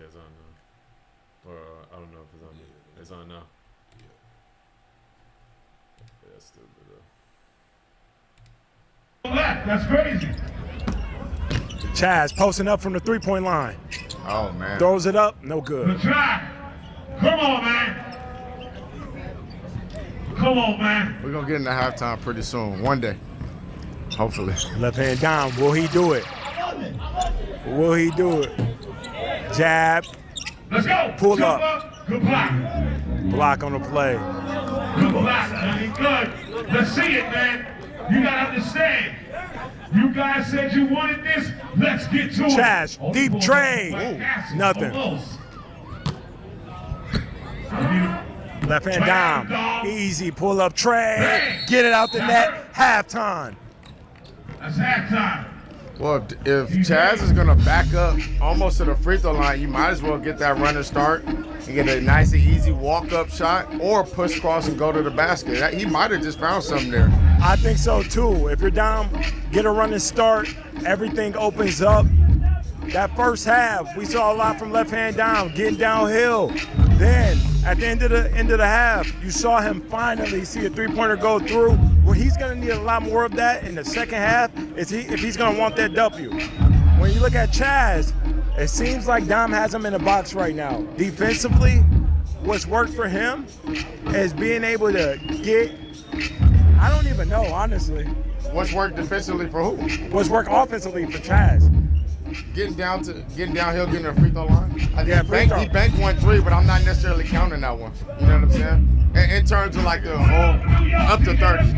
it's on now. Or I don't know if it's on. Yeah, it's on now. Yeah, that's stupid though. Left. That's crazy. Chaz posting up from the three-point line. Oh, man. Throws it up, no good. Good try. Come on, man. Come on, man. We're going to get into halftime pretty soon. One day. Hopefully. Left hand down. Will he do it? Will he do it? Jab. Let's go. Pull Jump up. Good block. Block on the play. Good block, man. Good. Let's see it, man. You got to understand. You guys said you wanted this. Let's get to Chaz, it. deep trade. Nothing. Left hand down. Easy pull up trade. Get it out the net. Halftime. That's halftime. Well, if Chaz is going to back up almost to the free throw line, you might as well get that running start and get a nice and easy walk-up shot or push cross and go to the basket. He might have just found something there. I think so, too. If you're down, get a running start. Everything opens up. That first half, we saw a lot from left hand down, getting downhill. Then, at the end of the half, you saw him finally see a three-pointer go through. Where he's going to need a lot more of that in the second half if he's going to want that W. When you look at Chaz, it seems like Dom has him in the box right now. Defensively, what's worked for him is being able to get, I don't even know, honestly. What's worked defensively for who? What's worked offensively for Chaz? Getting downhill, getting to the free throw line. I think Yeah, he banked 1 3, but I'm not necessarily counting that one. You know what I'm saying? In terms of like the whole up to 30.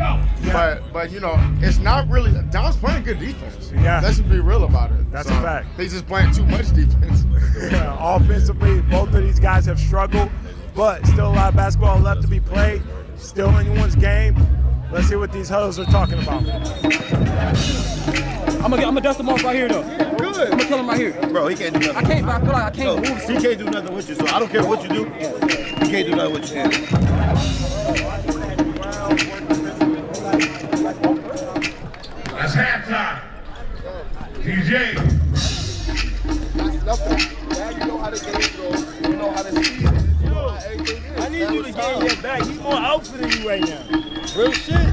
But you know, it's not really. Dom's playing good defense. Yeah. Let's be real about it. That's a fact. He's just playing too much defense. Yeah, offensively, both of these guys have struggled, but still a lot of basketball left to be played. Still anyone's game. Let's see what these huddles are talking about. I'm gonna dust him off right here though. Good. I'm gonna kill him right here. Bro, he can't do nothing. I can't, but I feel like I can't move. He can't do nothing with you, so I don't care what you do. He can't do nothing with you. That's halftime. DJ. Now you know how the game goes. You know how to see it. You know how everything is. I need you to get in your back. He's more alpha than you right now. Real shit.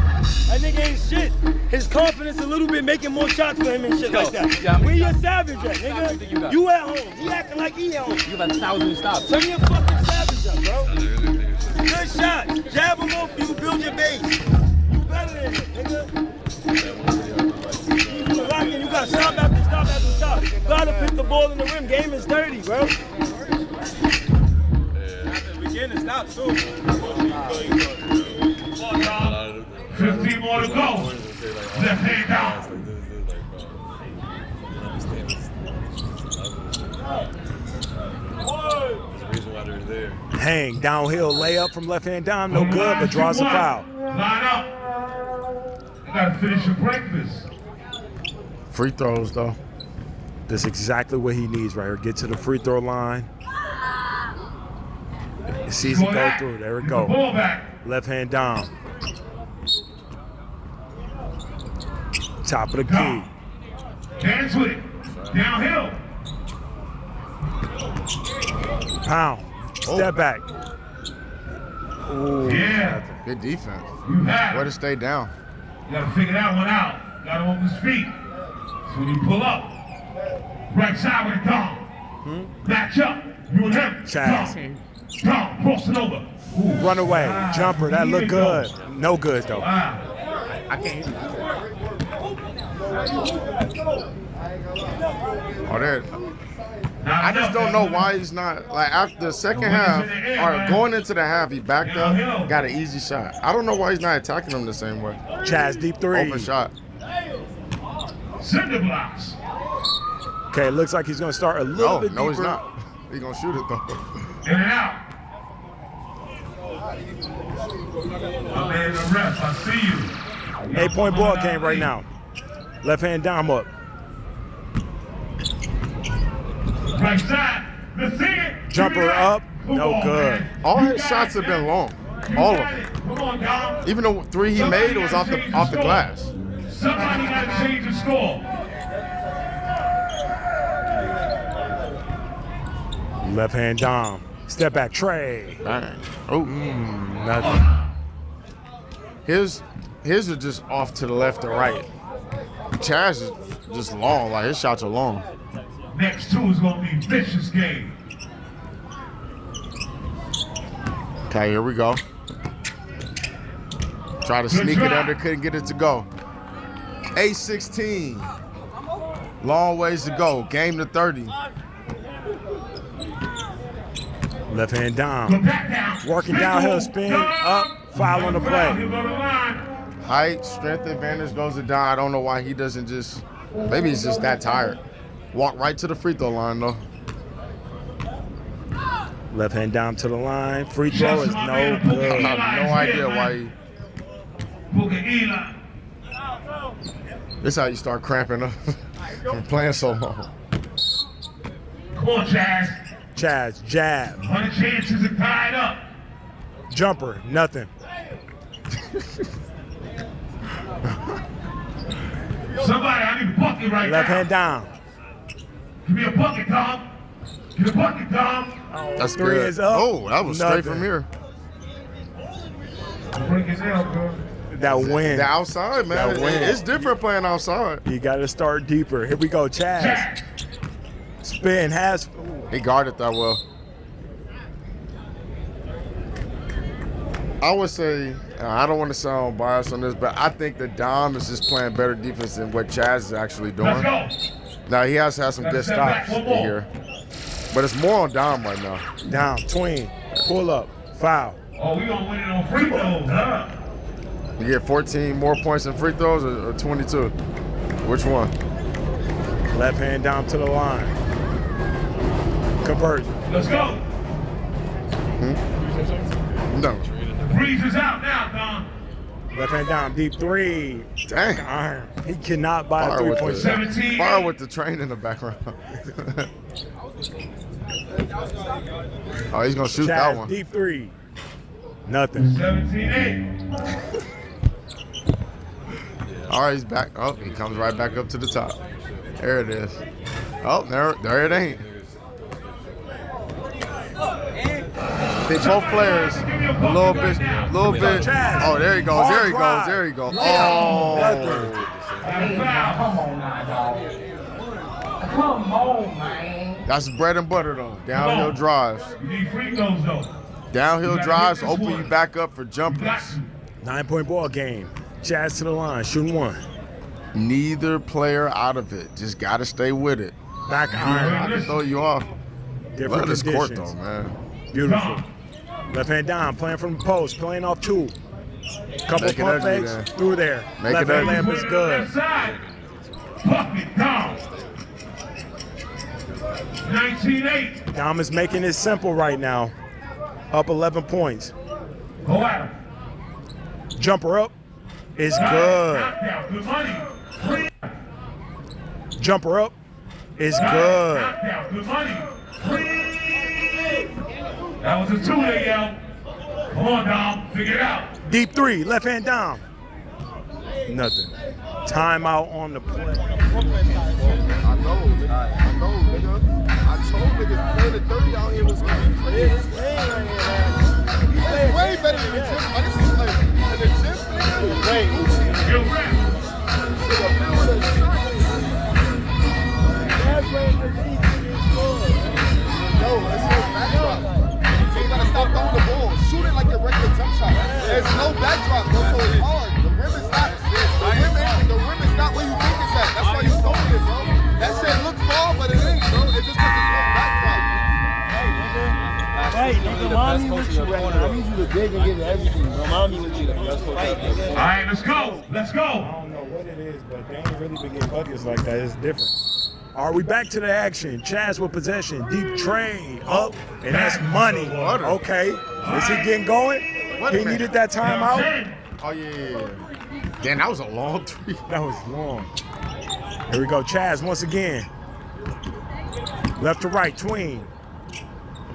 That nigga ain't shit. His confidence a little bit making more shots for him and shit like that. Where your savage at, nigga? You at home. He acting like he at home. You got 1,000 stops. Turn your fucking savage up, bro. Good shot. Jab him off you, build your base. You better than it, nigga. You rocking, you got stop after stop after stop. Gotta pick the ball in the rim. Game is dirty, bro. At the beginning, stop too. 15 more to go. Left hand down. Hang, downhill layup from left hand down, no good, but draws a foul. Line up. You gotta finish your breakfast. Free throws though. That's exactly what he needs right here. Get to the free throw line. He sees it go through. There we go. Ball back. Left hand down. Top of the key. Dance with it. Downhill. Pound. Step back. Ooh. Yeah. Good defense. You have Way it. to stay down. You gotta figure that one out. Got him on his feet. So when you pull up, right side with Dom. Match up. You and him. Chaz. Dom, crossing over. Ooh. Run away. Jumper. That looked good. No good though. Wow. I can't. Oh, there. I just don't know why he's not, like, after the second half, or going into the half, he backed up, got an easy shot. I don't know why he's not attacking him the same way. Chaz, deep three. Open shot. Cinder blocks. Okay, it looks like he's going to start a little bit deeper. No, he's not. He's going to shoot it, though. In and out. My man, the ref, I see you. 8-point ball game right now. Left hand down up. Right side. Let's see it. Jumper up. No good. All his shots have been long. All of them. Come on, Dom. Even the 3 he made, it was off the glass. Somebody got to change the score. Left hand Dom. Step back, Trey. Bang. Oh. Nothing. His are just off to the left or right. Chaz is just long. Like, his shots are long. Next two is gonna be vicious game. Okay, here we go. Try to sneak it under, couldn't get it to go. 8-16. Long ways to go. Game to 30. Left hand Go Dom. back down. Working downhill spin, up, foul on the play. He'll go to the line. Height, strength advantage goes to Don. I don't know why he doesn't just, maybe he's just that tired. Walk right to the free throw line, though. Left hand Dom to the line. Free throw is no I good. have no idea why he, Booker Eli. this is how you start cramping up from playing so long. Come on, Chaz. Chaz, jab. 100 chances are tied up. Jumper, nothing. Somebody, I need a bucket right Left now. hand Dom. Give me a bucket, Tom. Give me a bucket, Tom. That's Three good. is up. Oh, that was straight Nothing. from here. Break his nail, bro. That win. The outside, man. That win. It's different playing outside. You got to start deeper. Here we go, Chaz. Chaz. Spin, has. He guarded that well. I would say, I don't want to sound biased on this, but I think that Dom is just playing better defense than what Chaz is actually doing. Let's go. Now, he has had some good Step back, stops one in more. here. But it's more on Dom right now. Down, tween, pull up, foul. Oh, we gonna win it on free throws, huh? You get 14 more points in free throws or 22? Which one? Left hand down to the line. Conversion. Let's go. No. The breeze is out now, Don. Left hand down, deep three. Dang. Iron. He cannot buy a Fire with, 3-point the, shot. 17. fire with the train in the background. Oh, he's going to shoot that Chaz, one. deep three. Nothing. 17-8. All right, he's back. Oh, he comes right back up to the top. There it is. Oh, there it ain't. They both players a little bit. Chaz. Oh, there he goes. Hard There he goes. drive. There he goes. Nothing. Oh, Come on now, dog. Come on, man. that's bread and butter though. Downhill drives. You need free throws, though. Downhill gotta drives get this open one. you back up for You got jumpers. to. 9-point ball game. Chaz to the line, shooting one. Neither player out of it. Just got to stay with it. Back I iron. can throw you off. Different Love this court conditions. though, man. Beautiful. Don. Left hand down, playing from the post, playing off two. Couple Make it pump ugly, fakes then. through there. Make Left it hand ugly. layup is good. Left side. Bucket down. 19-8. Dom is making it simple right now. Up 11 points. Go at him. Jumper up is good. Knockdown. Good money. Free. Jumper up is good. Knockdown. Good money. Free. That was a two there, yo. Come on, Dom. Figure it out. Deep three, left hand down. Nothing. Timeout on the play. I know, nigga. I told niggas playing the 30 out here was gonna be crazy. It's way better than the gym. Like, this is like, in the gym, nigga, Gucci. Yo, rap. Nigga, man, with a shot. Yo, it's no backdrop. So you gotta stop throwing the ball. Shoot it like a regular jump shot. There's no backdrop, bro, so it's hard. The rim is not where you think it's at. That's why you throwing it, bro. That shit looks far, but it ain't, bro. It's just because there's no backdrop. Hey, nigga, mommy with you right now. I need you to dig and give everything, bro. Mommy with you. That's what All right, let's go. Let's I go. don't know what it is, but they ain't really been getting buckets like that. It's different. Are we back to the action? Chaz with possession. Deep trade up, and that's money. Okay. Is he getting going? Wait a He minute. needed that timeout? 10. Oh yeah. Damn, that was a long three. That was long. Here we go. Chaz once again. Left to right, tween.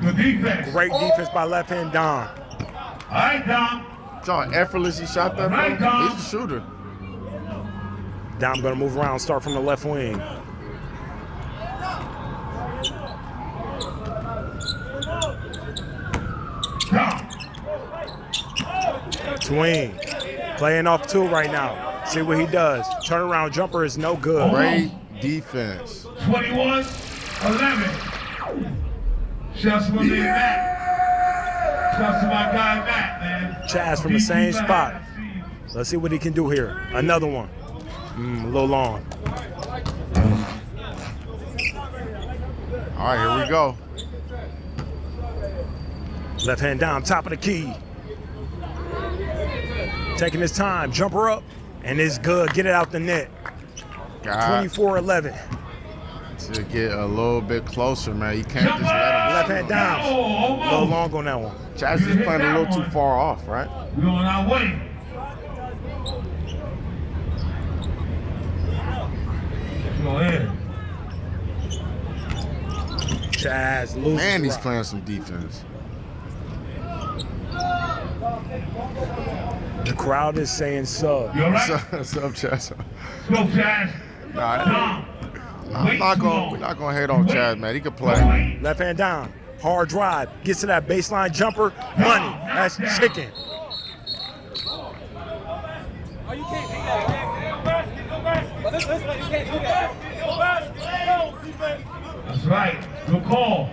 Good defense. Great defense by left hand Don. All right, Dom. Saw how effortless he shot that, Right, bro. Dom. He's a shooter. Dom gonna move around, start from the left wing. Swing. Playing off 2 right now. See what he does. Turnaround jumper is no good. Great defense. 21-11. Shouts to my man Matt. Shouts to my guy Matt, man. Chaz from the same spot. Let's see what he can do here. Another one. A little long. All right, here we go. Left hand down, top of the key. Taking his time, jumper up, and it's good. Get it out the net. 24-11. To get a little bit closer, man. You can't just let him. Left hand down. A little long on that one. Chaz is playing a little too far off, right? We're on our way. Go ahead. Chaz loses. Man, he's playing some defense. The crowd is saying sub. You all right? Sub Chaz. Go, Chaz. Nah, we're not gonna hate on Chaz, man. He can play. Left hand down. Hard drive. Gets to that baseline jumper. Money. That's chicken. Oh, you can't do that. Well, this way, you can't do that. That's right. Good call.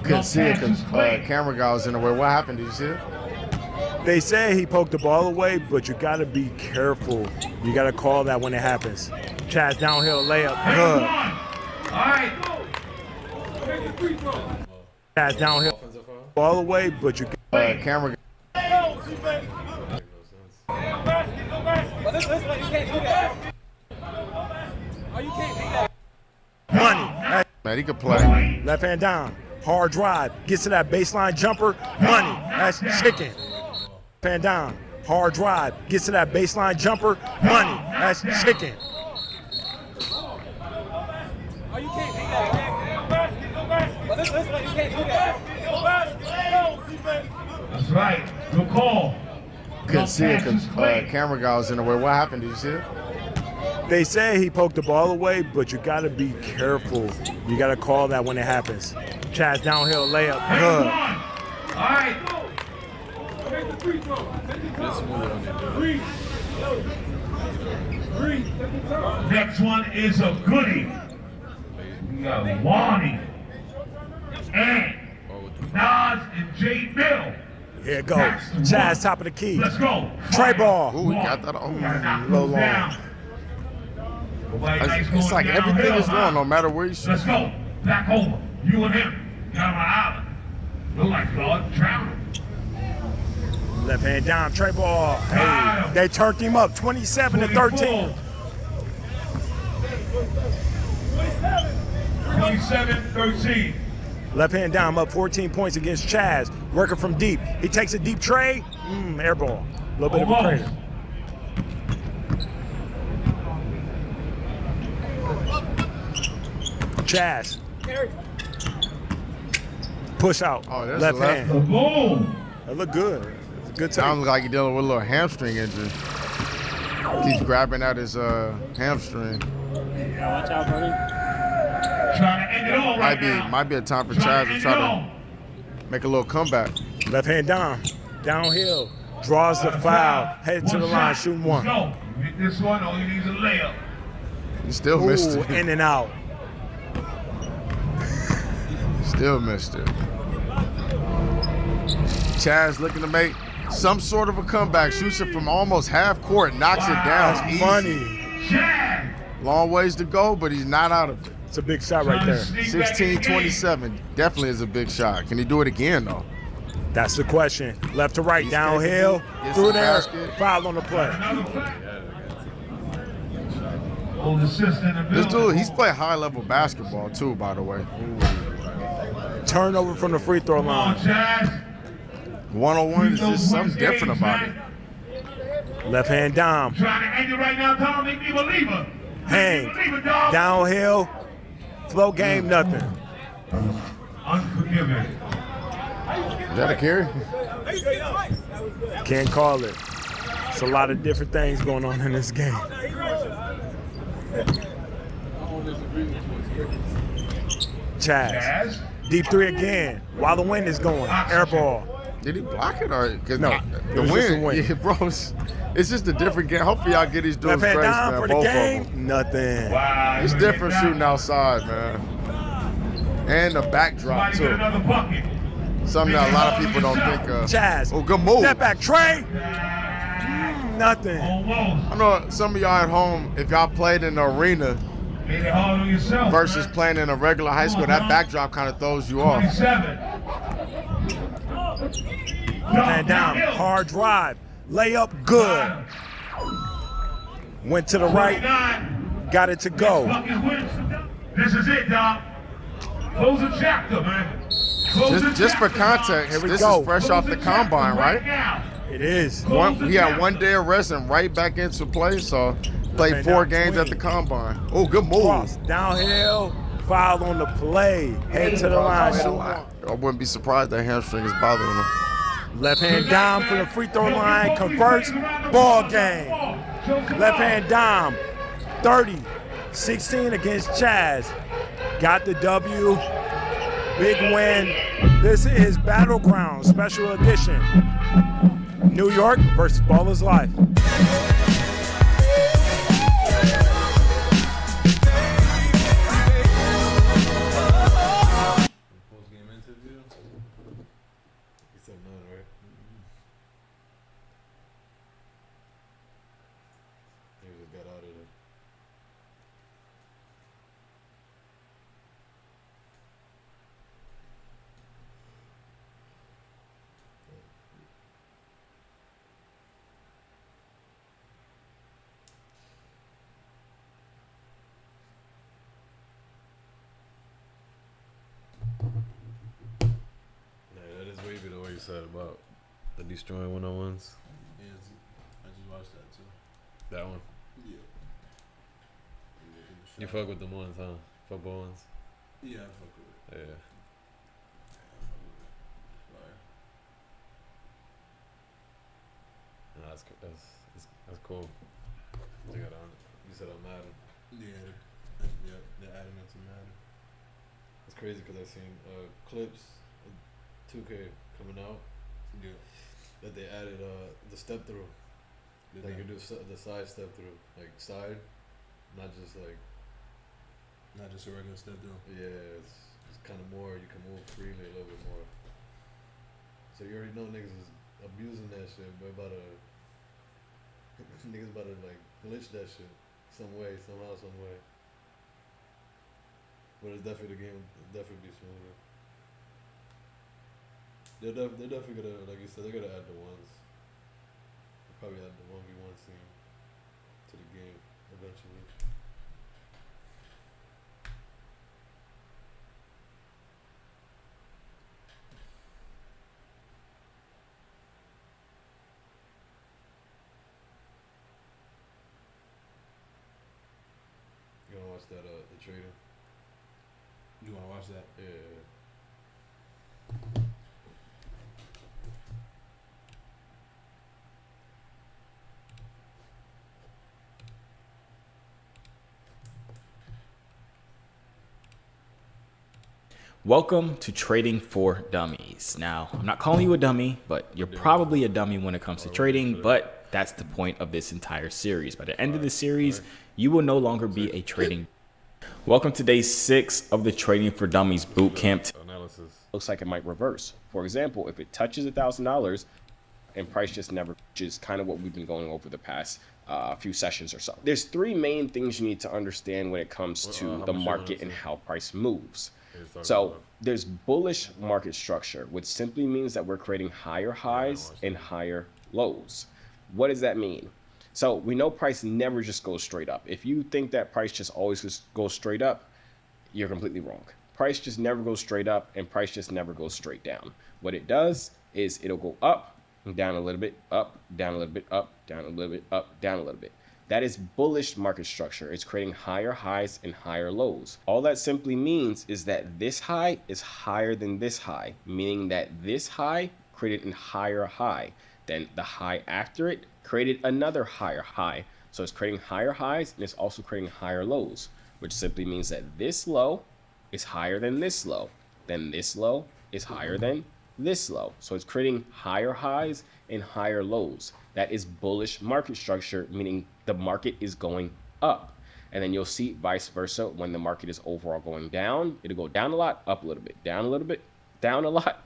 Couldn't see it because camera guy was in the way. What happened? Did you see it? They say he poked the ball away, but you got to be careful. You got to call that when it happens. Chaz downhill layup. Good. All right. Chaz downhill ball away, but you Camera. Well, this way, you can't do that. Oh, you can't do that. money. Man, he can play. Left hand down. Hard drive. Gets to that baseline jumper. Money. That's chicken. Left hand down. Hard drive. Gets to that baseline jumper. Money. That's chicken. Oh, you can't do that. Well, this way, you can't do that. That's right. Good call. Couldn't see it because camera guy was in the way. What happened? Did you see it? They say he poked the ball away, but you got to be careful. You got to call that when it happens. Chaz downhill layup. Good. All right. Next one is a goodie. We got Wani and Nas and J. Bill. Here it goes. Chaz top of the key. Let's go. Tray ball. Ooh, we got that on. Low long. It's like everything is wrong, no matter where you shoot. Let's go. Back over. You and him. Got my island. Look like Claude drowning. Left hand down. Tray ball. Hey, they turned him up. 27-13. 27-13. Left hand down, up 14 points against Chaz. Working from deep. He takes a deep tray. Air ball. A little bit of a crater. Chaz. Push out. Oh, that's left the left. hand. Boom. That look good. It's a good time. Sounds like he's dealing with a little hamstring injury. Keeps grabbing at his hamstring. Watch out, buddy. Trying to end it all right now. Might be a time for Chaz to try to make a little comeback. Left hand down. Downhill. Draws the foul. Headed to the line. Shooting one. Let's go. You hit this one, all you need is a layup. He still missed Ooh, it. in and out. Still missed it. Chaz looking to make some sort of a comeback. Shoots it from almost half court. Knocks it down. Easy. Money. Chaz. Long ways to go, but he's not out of it. It's a big shot right there. 16-27. Definitely is a big shot. Can he do it again, though? That's the question. Left to right, He's downhill, gets through the there, basket. foul on the play. Old assistant in the This building. dude, he's playing high-level basketball, too, by the way. Turnover from the free throw Come on, line. Chaz. 101 is just something different about it. Left hand down, Trying to end it right now, Tom. Make me a believer. hang, Make me a believer, dog. downhill, flow game, nothing. Unforgiving. Is that a carry? Can't call it. It's a lot of different things going on in this game. Chaz, Chaz. deep three again, while the wind is going. Air ball, Did he block it or cause No, the it was just a win? win. Yeah, bro. It's just a different game. Hopefully y'all get these dudes Left hand grace, down man. for the Both game. of them. Nothing. Wow. It's different shooting outside, man. And the backdrop Somebody get too. another bucket. Something that a lot of people don't think of. Chaz. Oh, good move. Step back, Trey. Nothing. Almost. I know some of y'all at home, if y'all played in the arena Made it hard on yourself. versus man. playing in a regular high school, that backdrop kind of throws you off. 27. Left hand down. Hard drive. Layup good. Went to the right. 29. Got it to go. Bucket wins. This is it, dog. Close the chapter, man. Close the Just for chapter, dog. context, Here we this go. is fresh Close off the the chapter combine, right? now. It is. He had 1 day of rest and right back into play, so played Okay, 4 now games at swing. the combine. Oh, good move. Cross. Downhill. Foul on the play. Head to the line. I wouldn't be surprised that hamstring is bothering him. Left hand down from the free throw line. Converts. Ball game. Left hand down. 30-16 against Chaz. Got the W. Big win. This is Battleground Special Edition. New York versus Ballers Life. Post-game interview? He said none, right? He just got out of there. Yeah, that is wavy the way you said about the destroying one-on-ones. Yeah, I just watched that too. That one. Yeah. You fuck with them ones, huh? Football ones? Yeah, I fuck with it. Yeah. Yeah, I fuck with it. Fire. Nah, that's cool. You got on. You said on Madden. Yeah, they're adding it to Madden. It's crazy because I seen clips of 2K coming out Yeah. that they added the step through. Like you do the side step through, like side, not just like. Not just a regular step through. Yeah, it's kind of more. You can move freely a little bit more. So you already know niggas is abusing that shit, but niggas about to like glitch that shit some way, somehow, some way. But it's definitely the game. It'll definitely be smoother. They're definitely gonna, like you said, they're gonna add the ones. They'll probably add the 1v1 scene to the game eventually. You wanna watch that the trader? You wanna watch that? Yeah. Welcome to Trading for Dummies. Now, I'm not calling you a dummy, but you're probably a dummy when it comes to trading, but that's the point of this entire series. By the end of the series, you will no longer be a trading. Welcome to day 6 of the Trading for Dummies bootcamp. Analysis. Looks like it might reverse. For example, if it touches $1,000 and price just never, which is kind of what we've been going over the past few sessions or so. There's 3 main things you need to understand when it comes to the market and how price moves. So there's bullish market structure, which simply means that we're creating higher highs and higher lows. What does that mean? So we know price never just goes straight up. If you think that price just always just goes straight up, you're completely wrong. Price just never goes straight up and price just never goes straight down. What it does is it'll go up, down a little bit, up, down a little bit, up, down a little bit, up, down a little bit. That is bullish market structure. It's creating higher highs and higher lows. All that simply means is that this high is higher than this high, meaning that this high created a higher high. Then the high after it created another higher high. So it's creating higher highs and it's also creating higher lows, which simply means that this low is higher than this low. Then this low is higher than this low. So it's creating higher highs and higher lows. That is bullish market structure, meaning the market is going up. And then you'll see vice versa when the market is overall going down. It'll go down a lot, up a little bit, down a little bit, down a lot,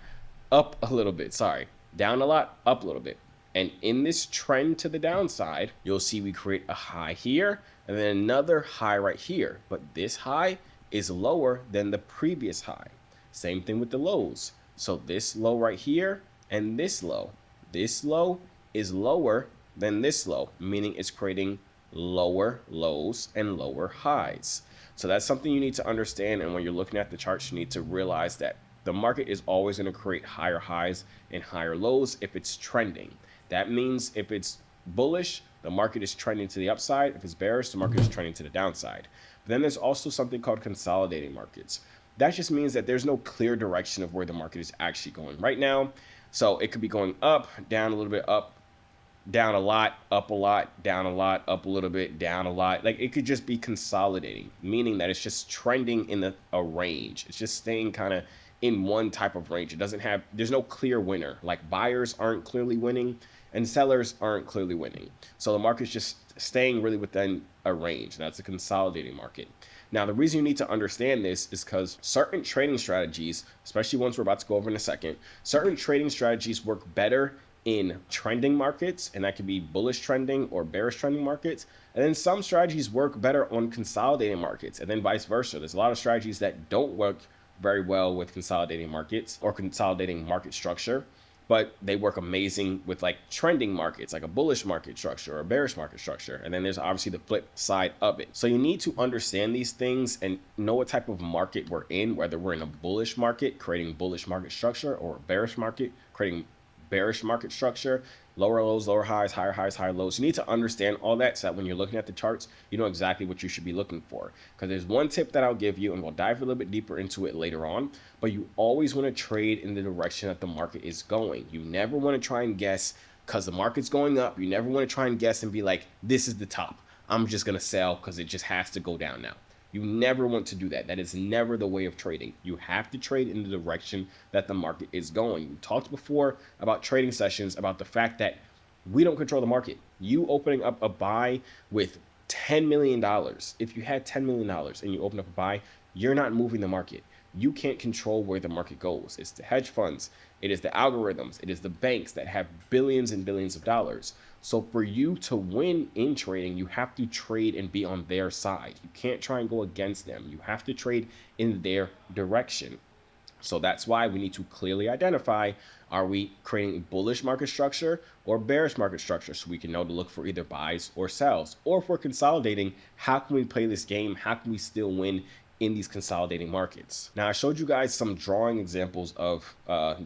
up a little bit. Sorry, down a lot, up a little bit. And in this trend to the downside, you'll see we create a high here and then another high right here. But this high is lower than the previous high. Same thing with the lows. So this low right here and this low is lower than this low, meaning it's creating lower lows and lower highs. So that's something you need to understand. And when you're looking at the charts, you need to realize that the market is always going to create higher highs and higher lows if it's trending. That means if it's bullish, the market is trending to the upside. If it's bearish, the market is trending to the downside. But then there's also something called consolidating markets. That just means that there's no clear direction of where the market is actually going right now. So it could be going up, down a little bit, up, down a lot, up a lot, down a lot, up a little bit, down a lot. Like it could just be consolidating, meaning that it's just trending in a range. It's just staying kind of in one type of range. It doesn't have, there's no clear winner. Like buyers aren't clearly winning and sellers aren't clearly winning. So the market's just staying really within a range. That's a consolidating market. Now, the reason you need to understand this is because certain trading strategies, especially ones we're about to go over in a second, certain trading strategies work better in trending markets, and that could be bullish trending or bearish trending markets. And then some strategies work better on consolidating markets, and then vice versa. There's a lot of strategies that don't work very well with consolidating markets or consolidating market structure, but they work amazing with like trending markets, like a bullish market structure or a bearish market structure. And then there's obviously the flip side of it. So you need to understand these things and know what type of market we're in, whether we're in a bullish market, creating bullish market structure, or a bearish market, creating bearish market structure, lower lows, lower highs, higher lows. You need to understand all that so that when you're looking at the charts, you know exactly what you should be looking for. Because there's one tip that I'll give you, and we'll dive a little bit deeper into it later on, but you always want to trade in the direction that the market is going. You never want to try and guess because the market's going up. You never want to try and guess and be like, this is the top. I'm just going to sell because it just has to go down now. You never want to do that. That is never the way of trading. You have to trade in the direction that the market is going. We talked before about trading sessions, about the fact that we don't control the market. You opening up a buy with $10 million, if you had $10 million and you open up a buy, you're not moving the market. You can't control where the market goes. It's the hedge funds. It is the algorithms. It is the banks that have billions and billions of dollars. So for you to win in trading, you have to trade and be on their side. You can't try and go against them. You have to trade in their direction. So that's why we need to clearly identify, are we creating bullish market structure or bearish market structure, so we can know to look for either buys or sells. Or if we're consolidating, how can we play this game? How can we still win in these consolidating markets? Now, I showed you guys some drawing examples of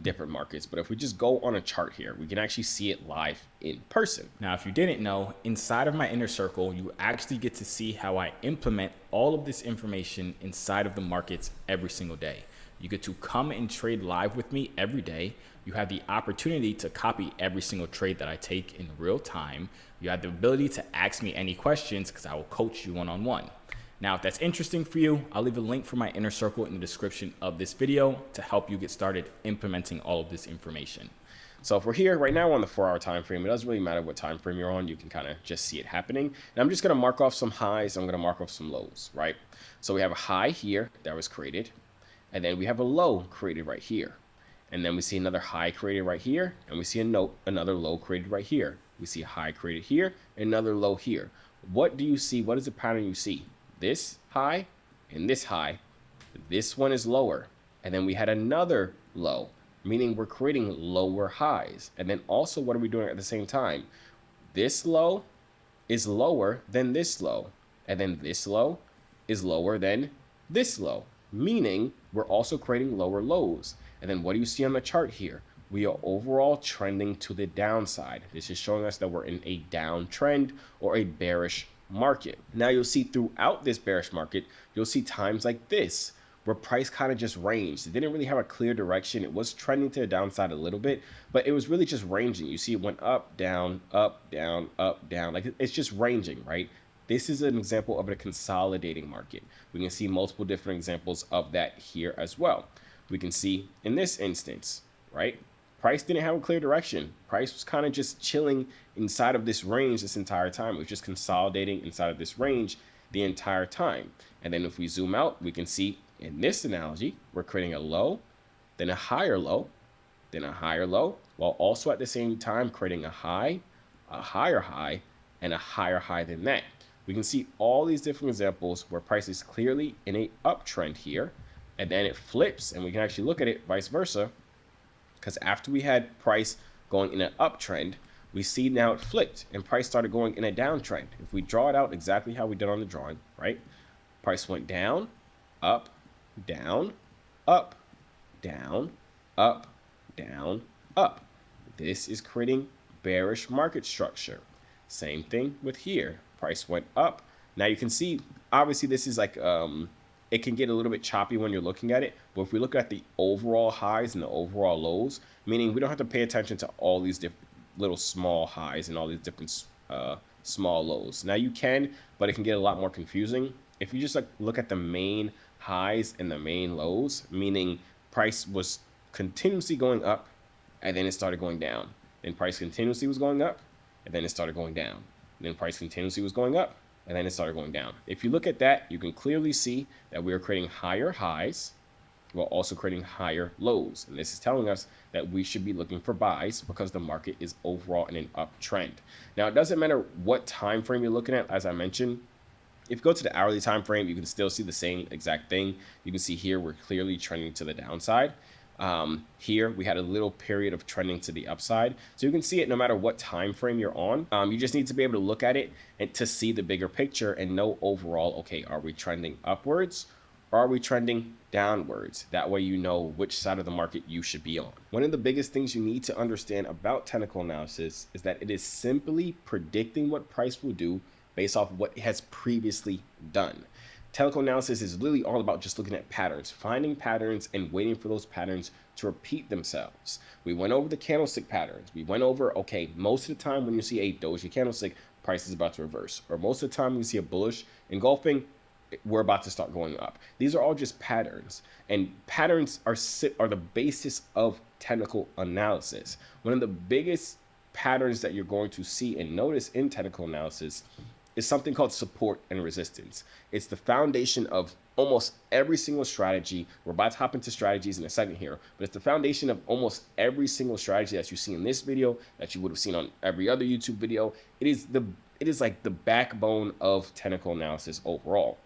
different markets, but if we just go on a chart here, we can actually see it live in person. Now, if you didn't know, inside of my inner circle, you actually get to see how I implement all of this information inside of the markets every single day. You get to come and trade live with me every day. You have the opportunity to copy every single trade that I take in real time. You have the ability to ask me any questions because I will coach you one-on-one. Now, if that's interesting for you, I'll leave a link for my inner circle in the description of this video to help you get started implementing all of this information. So if we're here right now on the 4-hour time frame, it doesn't really matter what time frame you're on. You can kind of just see it happening. And I'm just going to mark off some highs. I'm going to mark off some lows, right? So we have a high here that was created. And then we have a low created right here. And then we see another high created right here. And we see another low created right here. We see a high created here, another low here. What do you see? What is the pattern you see? This high and this high. This one is lower. And then we had another low, meaning we're creating lower highs. And then also, what are we doing at the same time? This low is lower than this low. And then this low is lower than this low, meaning we're also creating lower lows. And then what do you see on the chart here? We are overall trending to the downside. This is showing us that we're in a downtrend or a bearish market. Now you'll see throughout this bearish market, you'll see times like this where price kind of just ranged. It didn't really have a clear direction. It was trending to the downside a little bit, but it was really just ranging. You see it went up, down, up, down, up, down. Like it's just ranging, right? This is an example of a consolidating market. We can see multiple different examples of that here as well. We can see in this instance, right? Price didn't have a clear direction. Price was kind of just chilling inside of this range this entire time. It was just consolidating inside of this range the entire time. And then if we zoom out, we can see in this analogy, we're creating a low, then a higher low, then a higher low, while also at the same time creating a high, a higher high, and a higher high than that. We can see all these different examples where price is clearly in a uptrend here, and then it flips, and we can actually look at it vice versa, because after we had price going in an uptrend, we see now it flipped and price started going in a downtrend. If we draw it out exactly how we did on the drawing, right? Price went down, up, down, up, down, up, down, up. This is creating bearish market structure. Same thing with here. Price went up. Now you can see, obviously this is like, it can get a little bit choppy when you're looking at it, but if we look at the overall highs and the overall lows, meaning we don't have to pay attention to all these different little small highs and all these different small lows. Now you can, but it can get a lot more confusing. If you just like look at the main highs and the main lows, meaning price was continuously going up and then it started going down. Then price continuously was going up and then it started going down. And then price continuously was going up and then it started going down. If you look at that, you can clearly see that we are creating higher highs while also creating higher lows. And this is telling us that we should be looking for buys because the market is overall in an uptrend. Now, it doesn't matter what time frame you're looking at, as I mentioned. If you go to the hourly time frame, you can still see the same exact thing. You can see here we're clearly trending to the downside. Here we had a little period of trending to the upside, so you can see it no matter what time frame you're on. You just need to be able to look at it and to see the bigger picture and know overall, okay, are we trending upwards or are we trending downwards? That way you know which side of the market you should be on. One of the biggest things you need to understand about technical analysis is that it is simply predicting what price will do based off of what it has previously done. Technical analysis is literally all about just looking at patterns, finding patterns and waiting for those patterns to repeat themselves. We went over the candlestick patterns. We went over, okay, most of the time when you see a doji candlestick, price is about to reverse. Or most of the time when you see a bullish engulfing, we're about to start going up. These are all just patterns, and patterns are the basis of technical analysis. One of the biggest patterns that you're going to see and notice in technical analysis is something called support and resistance. It's the foundation of almost every single strategy. We're about to hop into strategies in a second here, but it's the foundation of almost every single strategy that you see in this video, that you would have seen on every other YouTube video. It is like the backbone of technical analysis overall.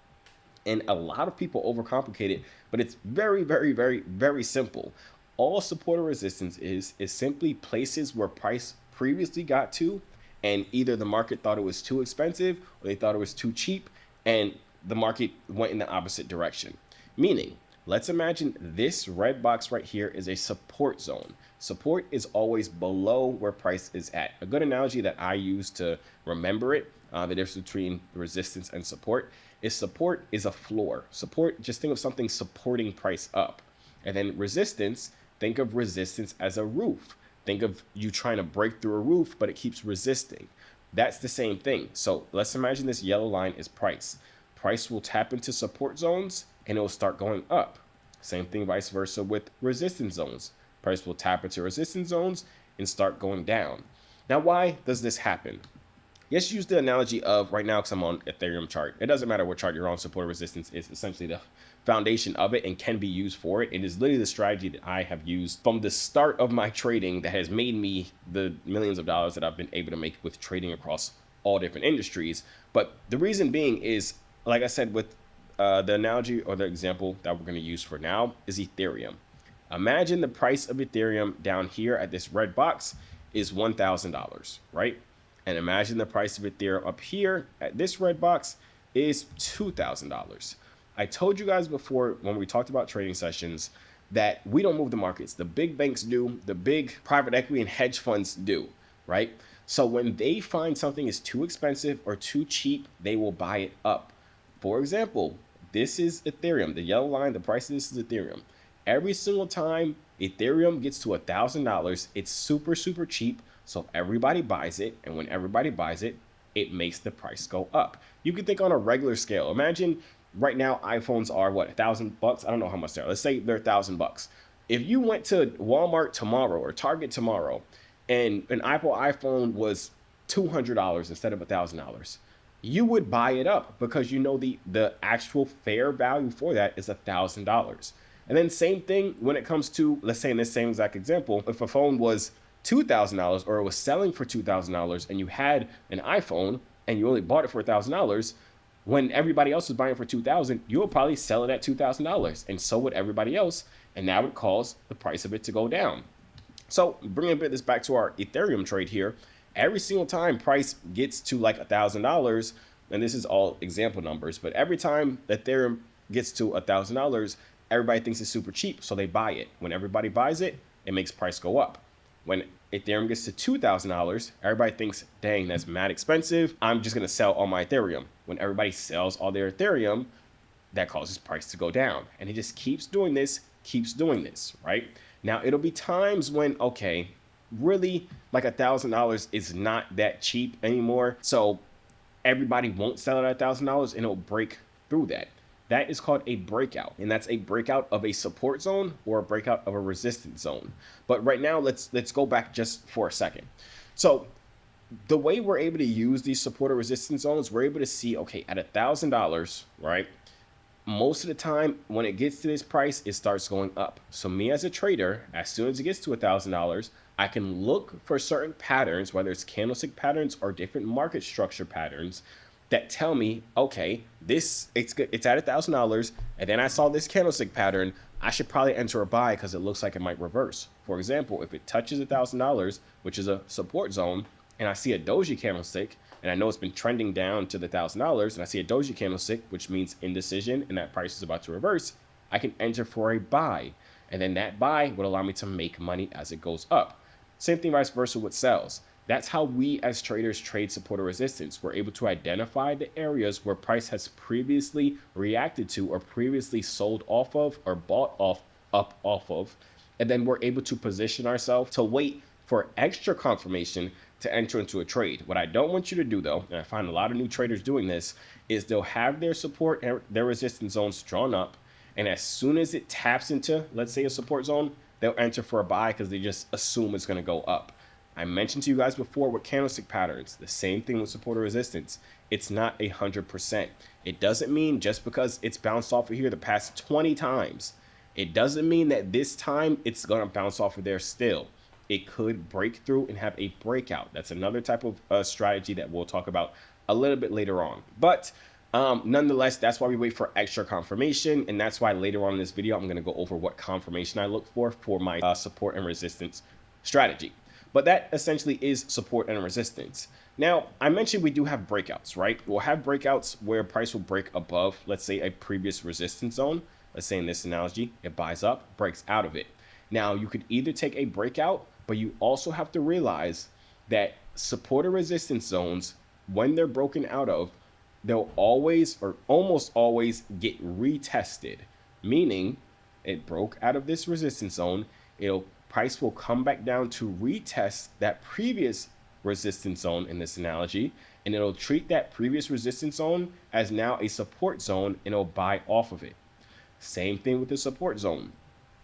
And a lot of people overcomplicate it, but it's very, very, very, very simple. All support or resistance is simply places where price previously got to, and either the market thought it was too expensive or they thought it was too cheap, and the market went in the opposite direction. Meaning, let's imagine this red box right here is a support zone. Support is always below where price is at. A good analogy that I use to remember it, the difference between resistance and support is a floor. Support, just think of something supporting price up. And then resistance, think of resistance as a roof. Think of you trying to break through a roof, but it keeps resisting. That's the same thing. So let's imagine this yellow line is price. Price will tap into support zones and it will start going up. Same thing vice versa with resistance zones. Price will tap into resistance zones and start going down. Now, why does this happen? Let's use the analogy of right now, because I'm on Ethereum chart. It doesn't matter what chart you're on, support or resistance is essentially the foundation of it and can be used for it. It is literally the strategy that I have used from the start of my trading that has made me the millions of dollars that I've been able to make with trading across all different industries. But the reason being is, like I said, with the analogy or the example that we're going to use for now is Ethereum. Imagine the price of Ethereum down here at this red box is $1,000, right? And imagine the price of Ethereum up here at this red box is $2,000. I told you guys before when we talked about trading sessions that we don't move the markets. The big banks do, the big private equity and hedge funds do, right? So when they find something is too expensive or too cheap, they will buy it up. For example, this is Ethereum. The yellow line, the price of this is Ethereum. Every single time Ethereum gets to $1,000, it's super, super cheap. So everybody buys it, and when everybody buys it, it makes the price go up. You can think on a regular scale. Imagine right now iPhones are what, $1,000? I don't know how much they are. Let's say they're $1,000. If you went to Walmart tomorrow or Target tomorrow and an Apple iPhone was $200 instead of $1,000, you would buy it up because you know the actual fair value for that is $1,000. And then same thing when it comes to, let's say in this same exact example, if a phone was $2,000 or it was selling for $2,000 and you had an iPhone and you only bought it for $1,000, when everybody else was buying it for $2,000, you will probably sell it at $2,000, and so would everybody else, and that would cause the price of it to go down. So bringing this back to our Ethereum trade here, every single time price gets to like $1,000, and this is all example numbers, but every time Ethereum gets to $1,000, everybody thinks it's super cheap, so they buy it. When everybody buys it, it makes price go up. When Ethereum gets to $2,000, everybody thinks, dang, that's mad expensive. I'm just going to sell all my Ethereum. When everybody sells all their Ethereum, that causes price to go down. And it just keeps doing this, right? Now, it'll be times when, okay, really like $1,000 is not that cheap anymore. So everybody won't sell it at $1,000 and it'll break through that. That is called a breakout, and that's a breakout of a support zone or a breakout of a resistance zone. But right now, let's go back just for a second. So the way we're able to use these support or resistance zones, we're able to see, okay, at $1,000, right? Most of the time, when it gets to this price, it starts going up. So me as a trader, as soon as it gets to $1,000, I can look for certain patterns, whether it's candlestick patterns or different market structure patterns, that tell me, okay, it's at $1,000, and then I saw this candlestick pattern, I should probably enter a buy because it looks like it might reverse. For example, if it touches $1,000, which is a support zone, and I see a doji candlestick, and I know it's been trending down to the $1,000, and I see a doji candlestick, which means indecision, and that price is about to reverse, I can enter for a buy, and then that buy would allow me to make money as it goes up. Same thing vice versa with sells. That's how we as traders trade support or resistance. We're able to identify the areas where price has previously reacted to or previously sold off of or bought up off of. And then we're able to position ourselves to wait for extra confirmation to enter into a trade. What I don't want you to do though, and I find a lot of new traders doing this, is they'll have their support and their resistance zones drawn up. And as soon as it taps into, let's say, a support zone, they'll enter for a buy because they just assume it's going to go up. I mentioned to you guys before with candlestick patterns, the same thing with support or resistance. It's not 100%. It doesn't mean just because it's bounced off of here the past 20 times, it doesn't mean that this time it's going to bounce off of there still. It could break through and have a breakout. That's another type of strategy that we'll talk about a little bit later on. But nonetheless, that's why we wait for extra confirmation. And that's why later on in this video, I'm going to go over what confirmation I look for my support and resistance strategy. But that essentially is support and resistance. Now, I mentioned we do have breakouts, right? We'll have breakouts where price will break above, let's say, a previous resistance zone. Let's say in this analogy, it buys up, breaks out of it. Now, you could either take a breakout, but you also have to realize that support or resistance zones, when they're broken out of, they'll always or almost always get retested. Meaning, it broke out of this resistance zone, price will come back down to retest that previous resistance zone in this analogy, and it'll treat that previous resistance zone as now a support zone, and it'll buy off of it. Same thing with the support zone.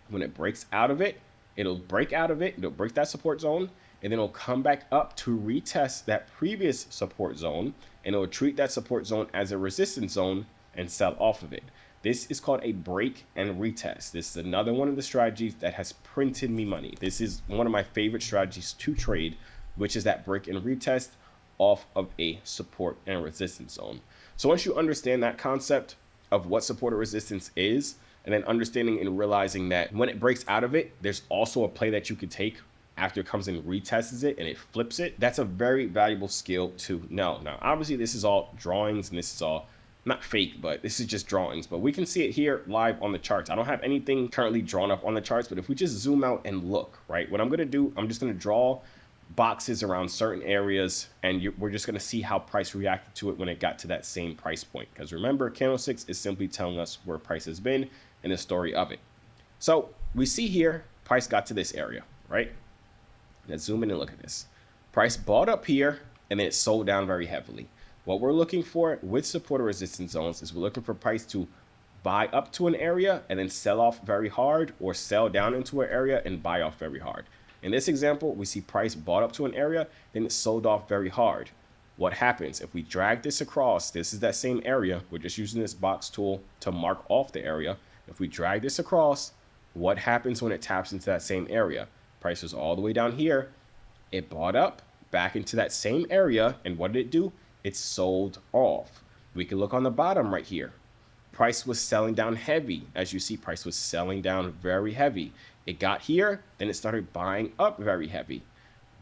When it breaks out of it, it'll break that support zone, and then it'll come back up to retest that previous support zone, and it'll treat that support zone as a resistance zone and sell off of it. This is called a break and retest. This is another one of the strategies that has printed me money. This is one of my favorite strategies to trade, which is that break and retest off of a support and resistance zone. So once you understand that concept of what support or resistance is, and then understanding and realizing that when it breaks out of it, there's also a play that you could take after it comes and retests it and it flips it, that's a very valuable skill to know. Now, obviously, this is all drawings and this is all not fake, but this is just drawings, but we can see it here live on the charts. I don't have anything currently drawn up on the charts, but if we just zoom out and look, right, what I'm going to do, I'm just going to draw boxes around certain areas, and we're just going to see how price reacted to it when it got to that same price point. Because remember, candlesticks is simply telling us where price has been and the story of it. So we see here, price got to this area, right? Let's zoom in and look at this. Price bought up here, and then it sold down very heavily. What we're looking for with support or resistance zones is we're looking for price to buy up to an area and then sell off very hard, or sell down into an area and buy off very hard. In this example, we see price bought up to an area, then it sold off very hard. What happens if we drag this across? This is that same area. We're just using this box tool to mark off the area. If we drag this across, what happens when it taps into that same area? Price is all the way down here. It bought up back into that same area, and what did it do? It sold off. We can look on the bottom right here. Price was selling down heavy. As you see, price was selling down very heavy. It got here, then it started buying up very heavy.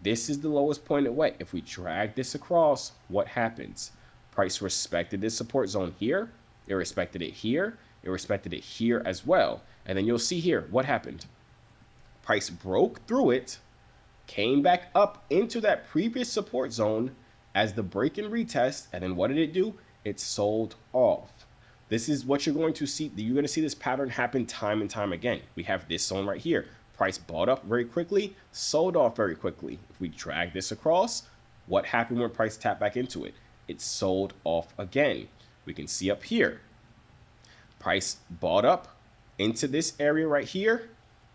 This is the lowest point away. If we drag this across, what happens? Price respected this support zone here. It respected it here. It respected it here as well. And then you'll see here, what happened? Price broke through it, came back up into that previous support zone as the break and retest. And then what did it do? It sold off. This is what you're going to see. You're going to see this pattern happen time and time again. We have this zone right here. Price bought up very quickly, sold off very quickly. If we drag this across, what happened when price tapped back into it? It sold off again. We can see up here. Price bought up into this area right here.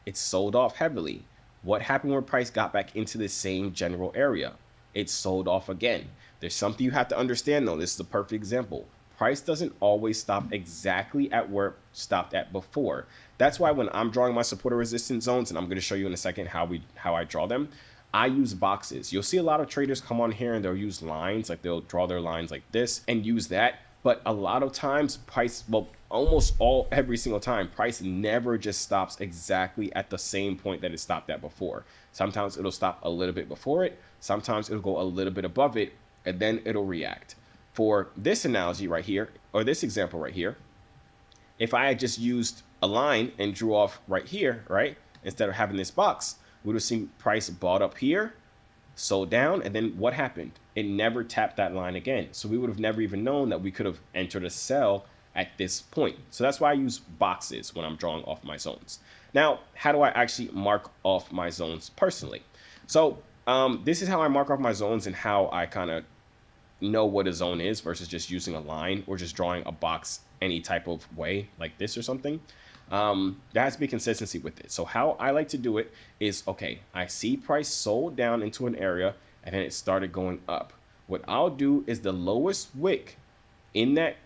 It sold off heavily. What happened when price got back into the same general area? It sold off again. There's something you have to understand though. This is a perfect example. Price doesn't always stop exactly at where it stopped at before. That's why when I'm drawing my support or resistance zones, and I'm going to show you in a second how I draw them, I use boxes. You'll see a lot of traders come on here and they'll use lines, like they'll draw their lines like this and use that. But a lot of times price, well, every single time, price never just stops exactly at the same point that it stopped at before. Sometimes it'll stop a little bit before it. Sometimes it'll go a little bit above it, and then it'll react. For this analogy right here, or this example right here, if I had just used a line and drew off right here, right, instead of having this box, we would have seen price bought up here, sold down, and then what happened? It never tapped that line again. So we would have never even known that we could have entered a sell at this point. So that's why I use boxes when I'm drawing off my zones. Now, how do I actually mark off my zones personally? So this is how I mark off my zones and how I kind of know what a zone is versus just using a line or just drawing a box any type of way like this or something. There has to be consistency with it. So how I like to do it is, okay, I see price sold down into an area and then it started going up. What I'll do is the lowest wick in that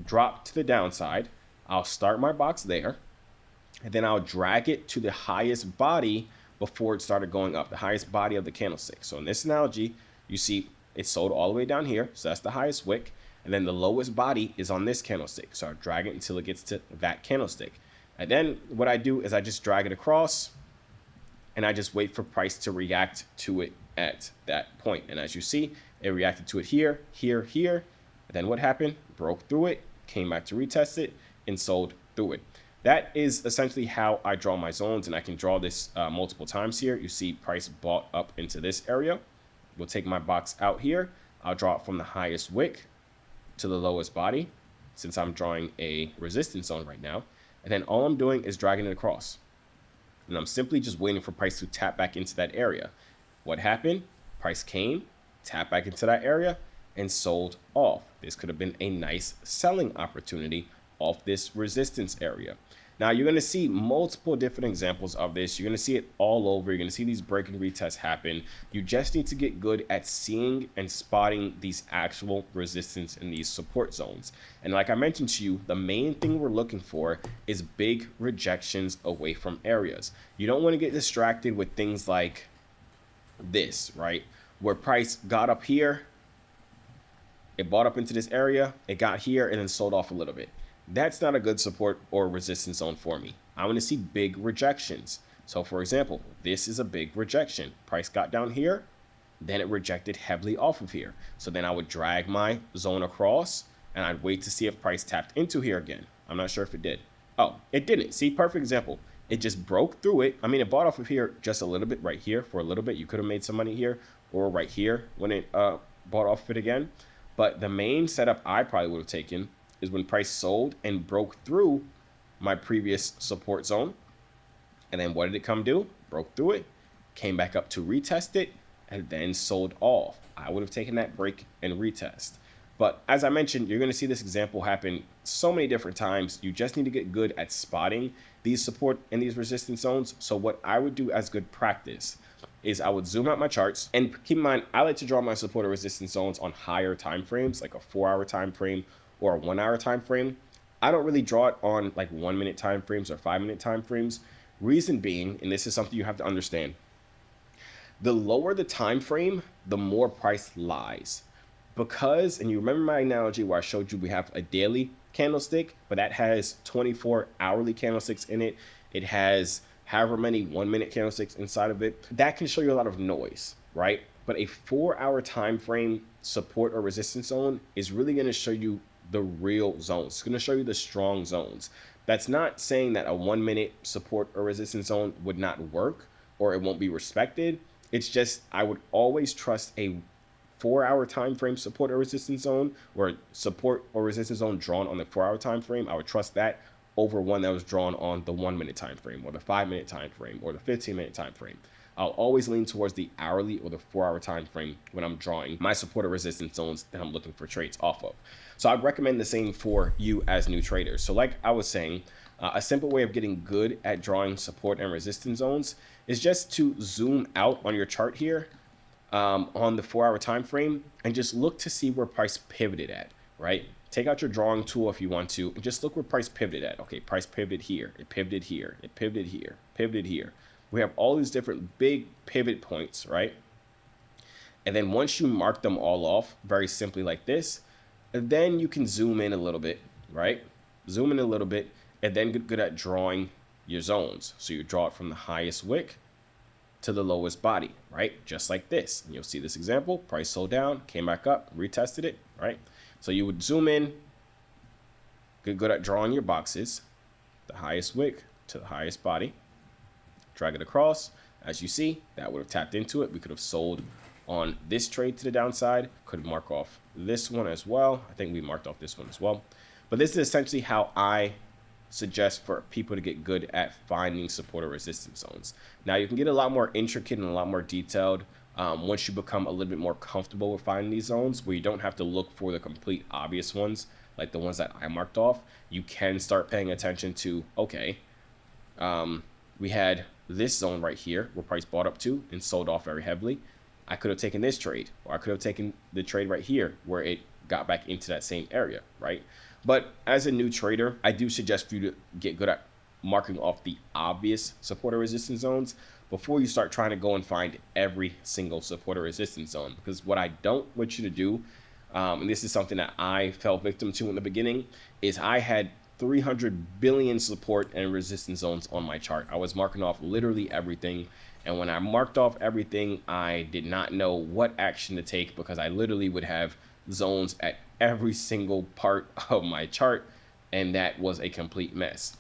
drop to the downside, I'll start my box there and then I'll drag it to the highest body before it started going up, the highest body of the candlestick. So in this analogy, you see it sold all the way down here. So that's the highest wick. And then the lowest body is on this candlestick. So I drag it until it gets to that candlestick. And then what I do is I just drag it across and I just wait for price to react to it at that point. And as you see, it reacted to it here, here, here. And then what happened? Broke through it, came back to retest it, and sold through it. That is essentially how I draw my zones. And I can draw this multiple times here. You see price bought up into this area. We'll take my box out here. I'll draw it from the highest wick to the lowest body, since I'm drawing a resistance zone right now. And then all I'm doing is dragging it across. And I'm simply just waiting for price to tap back into that area. What happened? Price came, tapped back into that area, and sold off. This could have been a nice selling opportunity off this resistance area. Now you're going to see multiple different examples of this. You're going to see it all over. You're going to see these break and retests happen. You just need to get good at seeing and spotting these actual resistance and these support zones. And like I mentioned to you, the main thing we're looking for is big rejections away from areas. You don't want to get distracted with things like this, right? Where price got up here, it bought up into this area, it got here, and then sold off a little bit. That's not a good support or resistance zone for me. I want to see big rejections. So for example, this is a big rejection. Price got down here, then it rejected heavily off of here. So then I would drag my zone across and I'd wait to see if price tapped into here again. I'm not sure if it did. Oh, it didn't. See, perfect example. It just broke through it. I mean, it bought off of here just a little bit right here for a little bit. You could have made some money here or right here when it bought off of it again. But the main setup I probably would have taken is when price sold and broke through my previous support zone. And then what did it come do? Broke through it, came back up to retest it, and then sold off. I would have taken that break and retest. But as I mentioned, you're going to see this example happen so many different times. You just need to get good at spotting these support and these resistance zones. So what I would do as good practice is I would zoom out my charts, and keep in mind, I like to draw my support or resistance zones on higher time frames, like a 4-hour time frame or a 1-hour time frame. I don't really draw it on like 1-minute time frames or 5-minute time frames. Reason being, and this is something you have to understand, the lower the time frame, the more price lies. Because, and you remember my analogy where I showed you we have a daily candlestick, but that has 24 hourly candlesticks in it. It has however many 1-minute candlesticks inside of it. That can show you a lot of noise, right? But a 4-hour time frame support or resistance zone is really going to show you the real zones. It's going to show you the strong zones. That's not saying that a 1-minute support or resistance zone would not work or it won't be respected. It's just I would always trust a 4-hour time frame support or resistance zone, or support or resistance zone drawn on the 4-hour time frame. I would trust that over one that was drawn on the 1-minute time frame, or the 5-minute time frame, or the 15-minute time frame. I'll always lean towards the hourly or the 4-hour time frame when I'm drawing my support or resistance zones that I'm looking for trades off of. So I'd recommend the same for you as new traders. So like I was saying, a simple way of getting good at drawing support and resistance zones is just to zoom out on your chart here on the 4-hour time frame and just look to see where price pivoted at, right? Take out your drawing tool if you want to and just look where price pivoted at. Okay, price pivoted here, it pivoted here, it pivoted here, pivoted here. We have all these different big pivot points, right? And then once you mark them all off very simply like this, then you can zoom in a little bit, right? Zoom in a little bit and then get good at drawing your zones. So you draw it from the highest wick to the lowest body, right? Just like this. And you'll see this example, price sold down, came back up, retested it, right? So you would zoom in, get good at drawing your boxes, the highest wick to the highest body, drag it across. As you see, that would have tapped into it. We could have sold on this trade to the downside, could mark off this one as well. I think we marked off this one as well. But this is essentially how I suggest for people to get good at finding support or resistance zones. Now you can get a lot more intricate and a lot more detailed once you become a little bit more comfortable with finding these zones, where you don't have to look for the complete obvious ones like the ones that I marked off. You can start paying attention to, okay, we had this zone right here where price bought up to and sold off very heavily. I could have taken this trade, or I could have taken the trade right here where it got back into that same area, right? But as a new trader, I do suggest for you to get good at marking off the obvious support or resistance zones before you start trying to go and find every single support or resistance zone. Because what I don't want you to do, and this is something that I fell victim to in the beginning, is I had 300 billion support and resistance zones on my chart. I was marking off literally everything. And when I marked off everything, I did not know what action to take, because I literally would have zones at every single part of my chart, and that was a complete mess.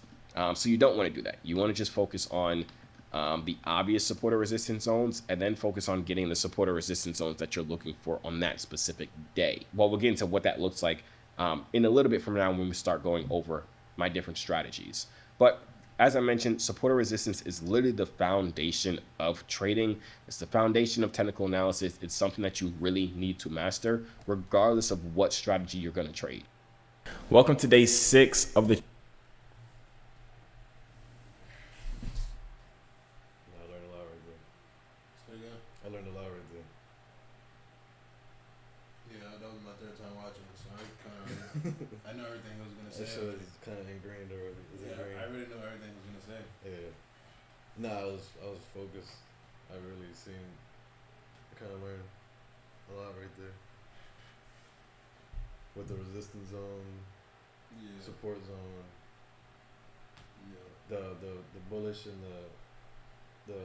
So you don't want to do that. You want to just focus on the obvious support or resistance zones, and then focus on getting the support or resistance zones that you're looking for on that specific day. Well, we'll get into what that looks like in a little bit from now when we start going over my different strategies. But as I mentioned, support or resistance is literally the foundation of trading. It's the foundation of technical analysis. It's something that you really need to master, regardless of what strategy you're going to trade. Welcome to day 6 of the... I learned a lot right there. I learned a lot right there. Yeah, that was my third time watching it, so I kind of I know everything I was gonna say. That shit is kind of ingrained already. I already know everything I was gonna say. Yeah. Nah, I was focused. I really I kind of learned a lot right there. With the resistance zone, support zone, the bullish and the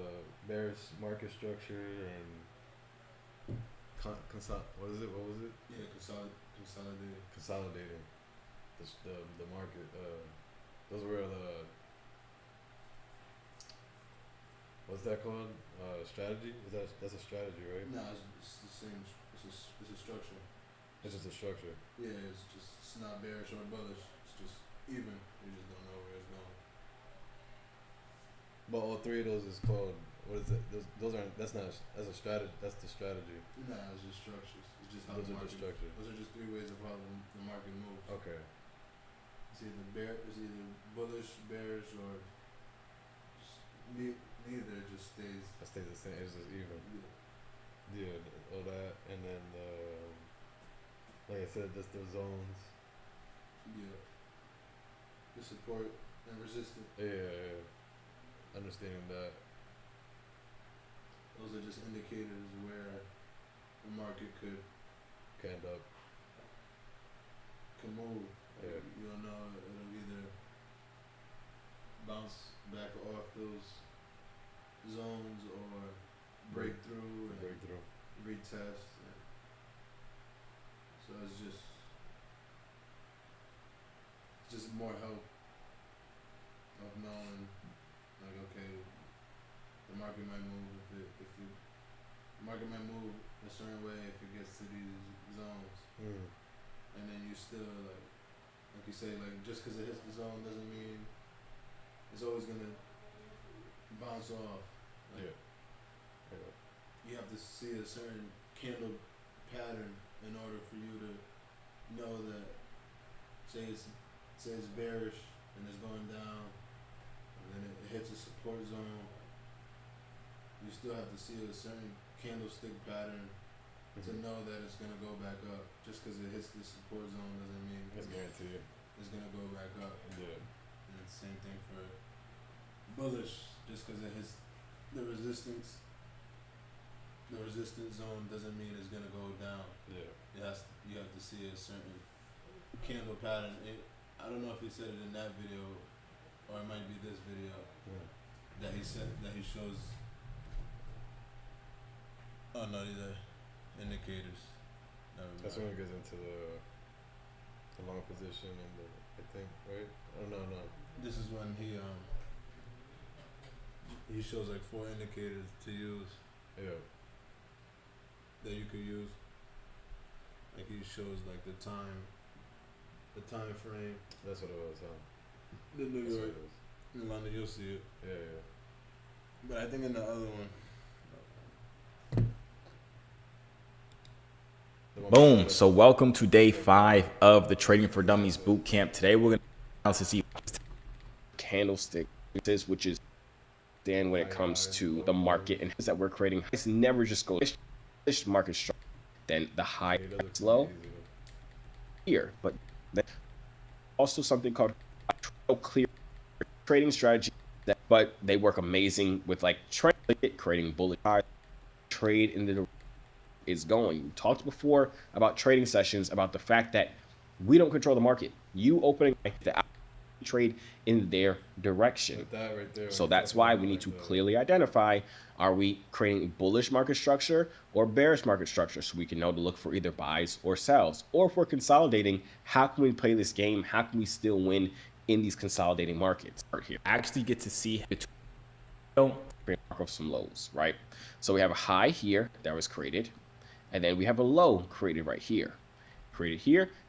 bearish market structure, and what was it? Yeah, Consolidating the market. Those were what's that called? Strategy? That's a strategy, right? No, it's the same. It's a structure. It's just a structure. Yeah, it's not bearish or bullish. It's just even. You just don't know where it's going. But all three of those is called What is it? Those aren't. That's not. That's a strategy. That's the strategy. Nah, it's just structures. It's just how Those the are market. the structures. Those are just three ways of how the market moves. Okay. It's either bullish, bearish, or neither. It just stays. That stays the same. It's just even. Yeah. All that, and then like I said, just the zones. Yeah. The support and resistance. Yeah. Understanding that. Those are just indicators where the market could End up. move. Yeah. You don't know, it'll either bounce back off those zones or break through and retest. So it's just more help of knowing, like, okay, the market might move if the market might move a certain way if it gets to these zones, and then you still like you say, like, just because it hits the zone doesn't mean it's always gonna bounce off. Like, you have to see a certain candle pattern in order for you to know that, say it's bearish and it's going down, and then it hits a support zone. You still have to see a certain candlestick pattern to know that it's gonna go back up. Just because it hits the support zone doesn't mean It's guaranteed. it's gonna go back up. Yeah. And it's the same thing for bullish. Just because it hits the resistance zone doesn't mean it's gonna go down. Yeah. You have to see a certain candle pattern. I don't know if he said it in that video, or it might be this video that he shows. Oh no, these are indicators. That's when it gets into the long position and I think, right? Oh no. This is when he shows like 4 indicators to use. Yeah. That you could use. Like he shows like the time frame. That's what it was, huh? The New That's York. what it was. In London, you'll see it. Yeah. But I think in the other one. Boom. So welcome to day 5 of the Trading for Dummies boot camp. Today we're going to see candlestick, which is then when it comes to the market and that we're creating. It's never just goes this market structure, then the high is low here, but then also something called clear trading strategy. But they work amazing with like creating bullish trade in the is going. We talked before about trading sessions, about the fact that we don't control the market. You opening the trade in their direction. Like that right there, so that's why we need to clearly identify, are we creating bullish market structure or bearish market structure, so we can know to look for either buys or sells. Or if we're consolidating, how can we play this game? How can we still win in these consolidating markets? Here, actually get to see some lows, right? So we have a high here that was created, and then we have a low created right here,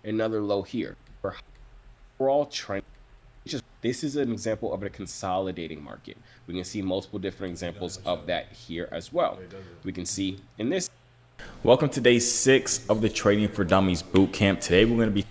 another low here. We're all trying. This is an example of a consolidating market. We can see multiple different examples of that here as well. We can see in this. Welcome to day 6 of the Trading for Dummies boot camp. Today we're going to be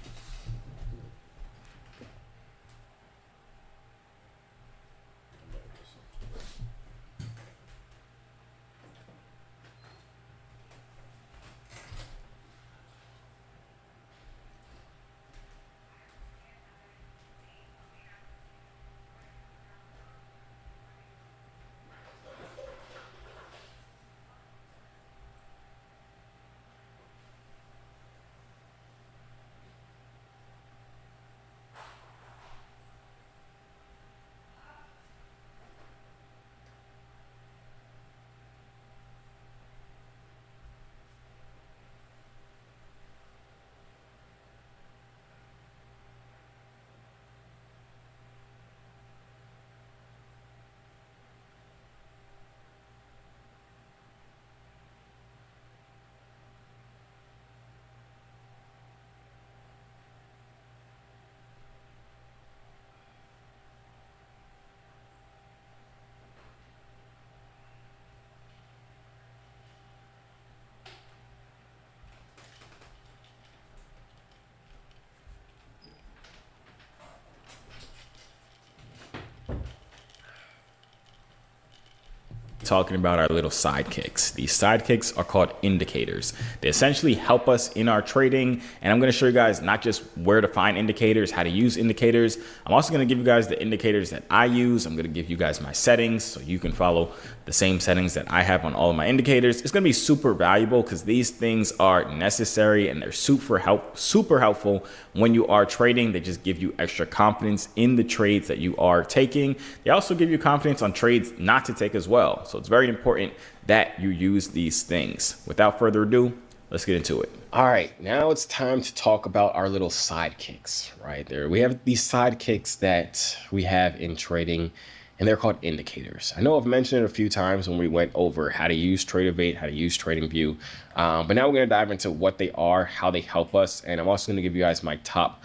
talking about our little sidekicks. These sidekicks are called indicators. They essentially help us in our trading. And I'm going to show you guys not just where to find indicators, how to use indicators. I'm also going to give you guys the indicators that I use. I'm going to give you guys my settings so you can follow the same settings that I have on all of my indicators. It's going to be super valuable because these things are necessary and they're super helpful when you are trading. They just give you extra confidence in the trades that you are taking. They also give you confidence on trades not to take as well. So it's very important that you use these things. Without further ado, let's get into it. All right, now it's time to talk about our little sidekicks, right? There we have these sidekicks that we have in trading, and they're called indicators. I know I've mentioned it a few times when we went over how to use TradeOvate, how to use TradingView, but now we're gonna dive into what they are, how they help us, and I'm also gonna give you guys my top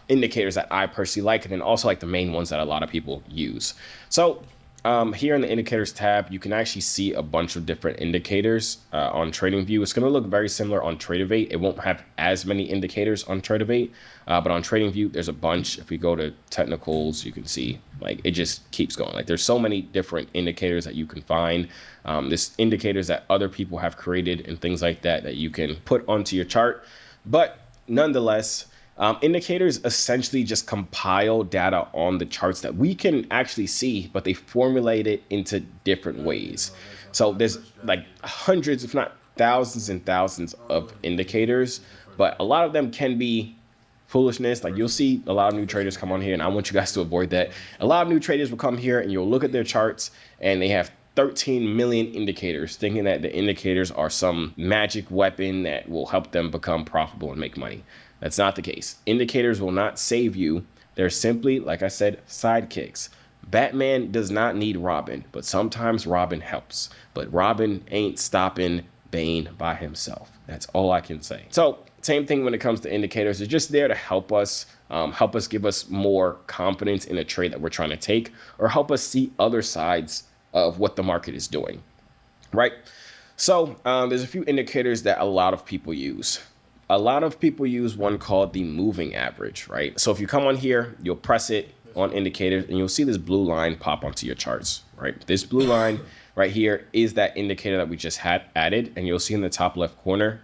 indicators that I personally like, and then also like the main ones that a lot of people use. So here in the indicators tab, you can actually see a bunch of different indicators on TradingView. It's going to look very similar on TradeOvate. It won't have as many indicators on TradeOvate, but on TradingView, there's a bunch. If we go to technicals, you can see like it just keeps going. Like there's so many different indicators that you can find. There's indicators that other people have created and things like that that you can put onto your chart. But nonetheless, indicators essentially just compile data on the charts that we can actually see, but they formulate it into different ways. So there's like hundreds, if not thousands and thousands of indicators, but a lot of them can be foolishness. Like you'll see a lot of new traders come on here, and I want you guys to avoid that. A lot of new traders will come here and you'll look at their charts and they have 13 million indicators, thinking that the indicators are some magic weapon that will help them become profitable and make money. That's not the case. Indicators will not save you. They're simply, like I said, sidekicks. Batman does not need Robin, but sometimes Robin helps. But Robin ain't stopping Bane by himself. That's all I can say. So same thing when it comes to indicators. They're just there to help us give us more confidence in a trade that we're trying to take, or help us see other sides of what the market is doing, right? So there's a few indicators that a lot of people use. A lot of people use one called the moving average, right? So if you come on here, you'll press it on indicators and you'll see this blue line pop onto your charts, right? This blue line right here is that indicator that we just had added, and you'll see in the top left corner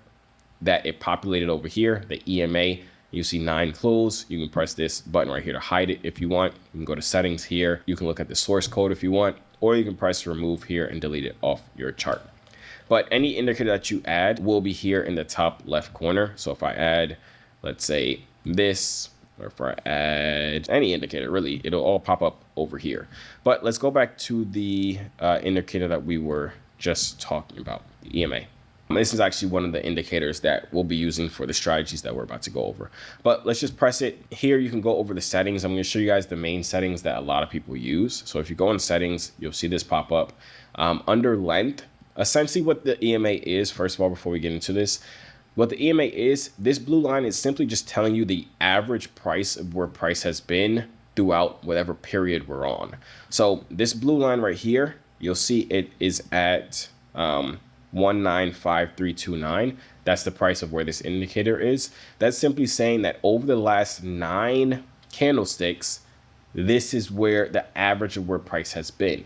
that it populated over here, the EMA. You see 9 clues. You can press this button right here to hide it if you want. You can go to settings here. You can look at the source code if you want, or you can press remove here and delete it off your chart. But any indicator that you add will be here in the top left corner. So if I add, let's say this, or if I add any indicator, really, it'll all pop up over here. But let's go back to the indicator that we were just talking about, the EMA. This is actually one of the indicators that we'll be using for the strategies that we're about to go over. But let's just press it. Here you can go over the settings. I'm going to show you guys the main settings that a lot of people use. So if you go in settings, you'll see this pop up. Under length, essentially what the EMA is, first of all, before we get into this, what the EMA is, this blue line is simply just telling you the average price of where price has been throughout whatever period we're on. So this blue line right here, you'll see it is at 195329. That's the price of where this indicator is. That's simply saying that over the last 9 candlesticks, this is where the average of where price has been.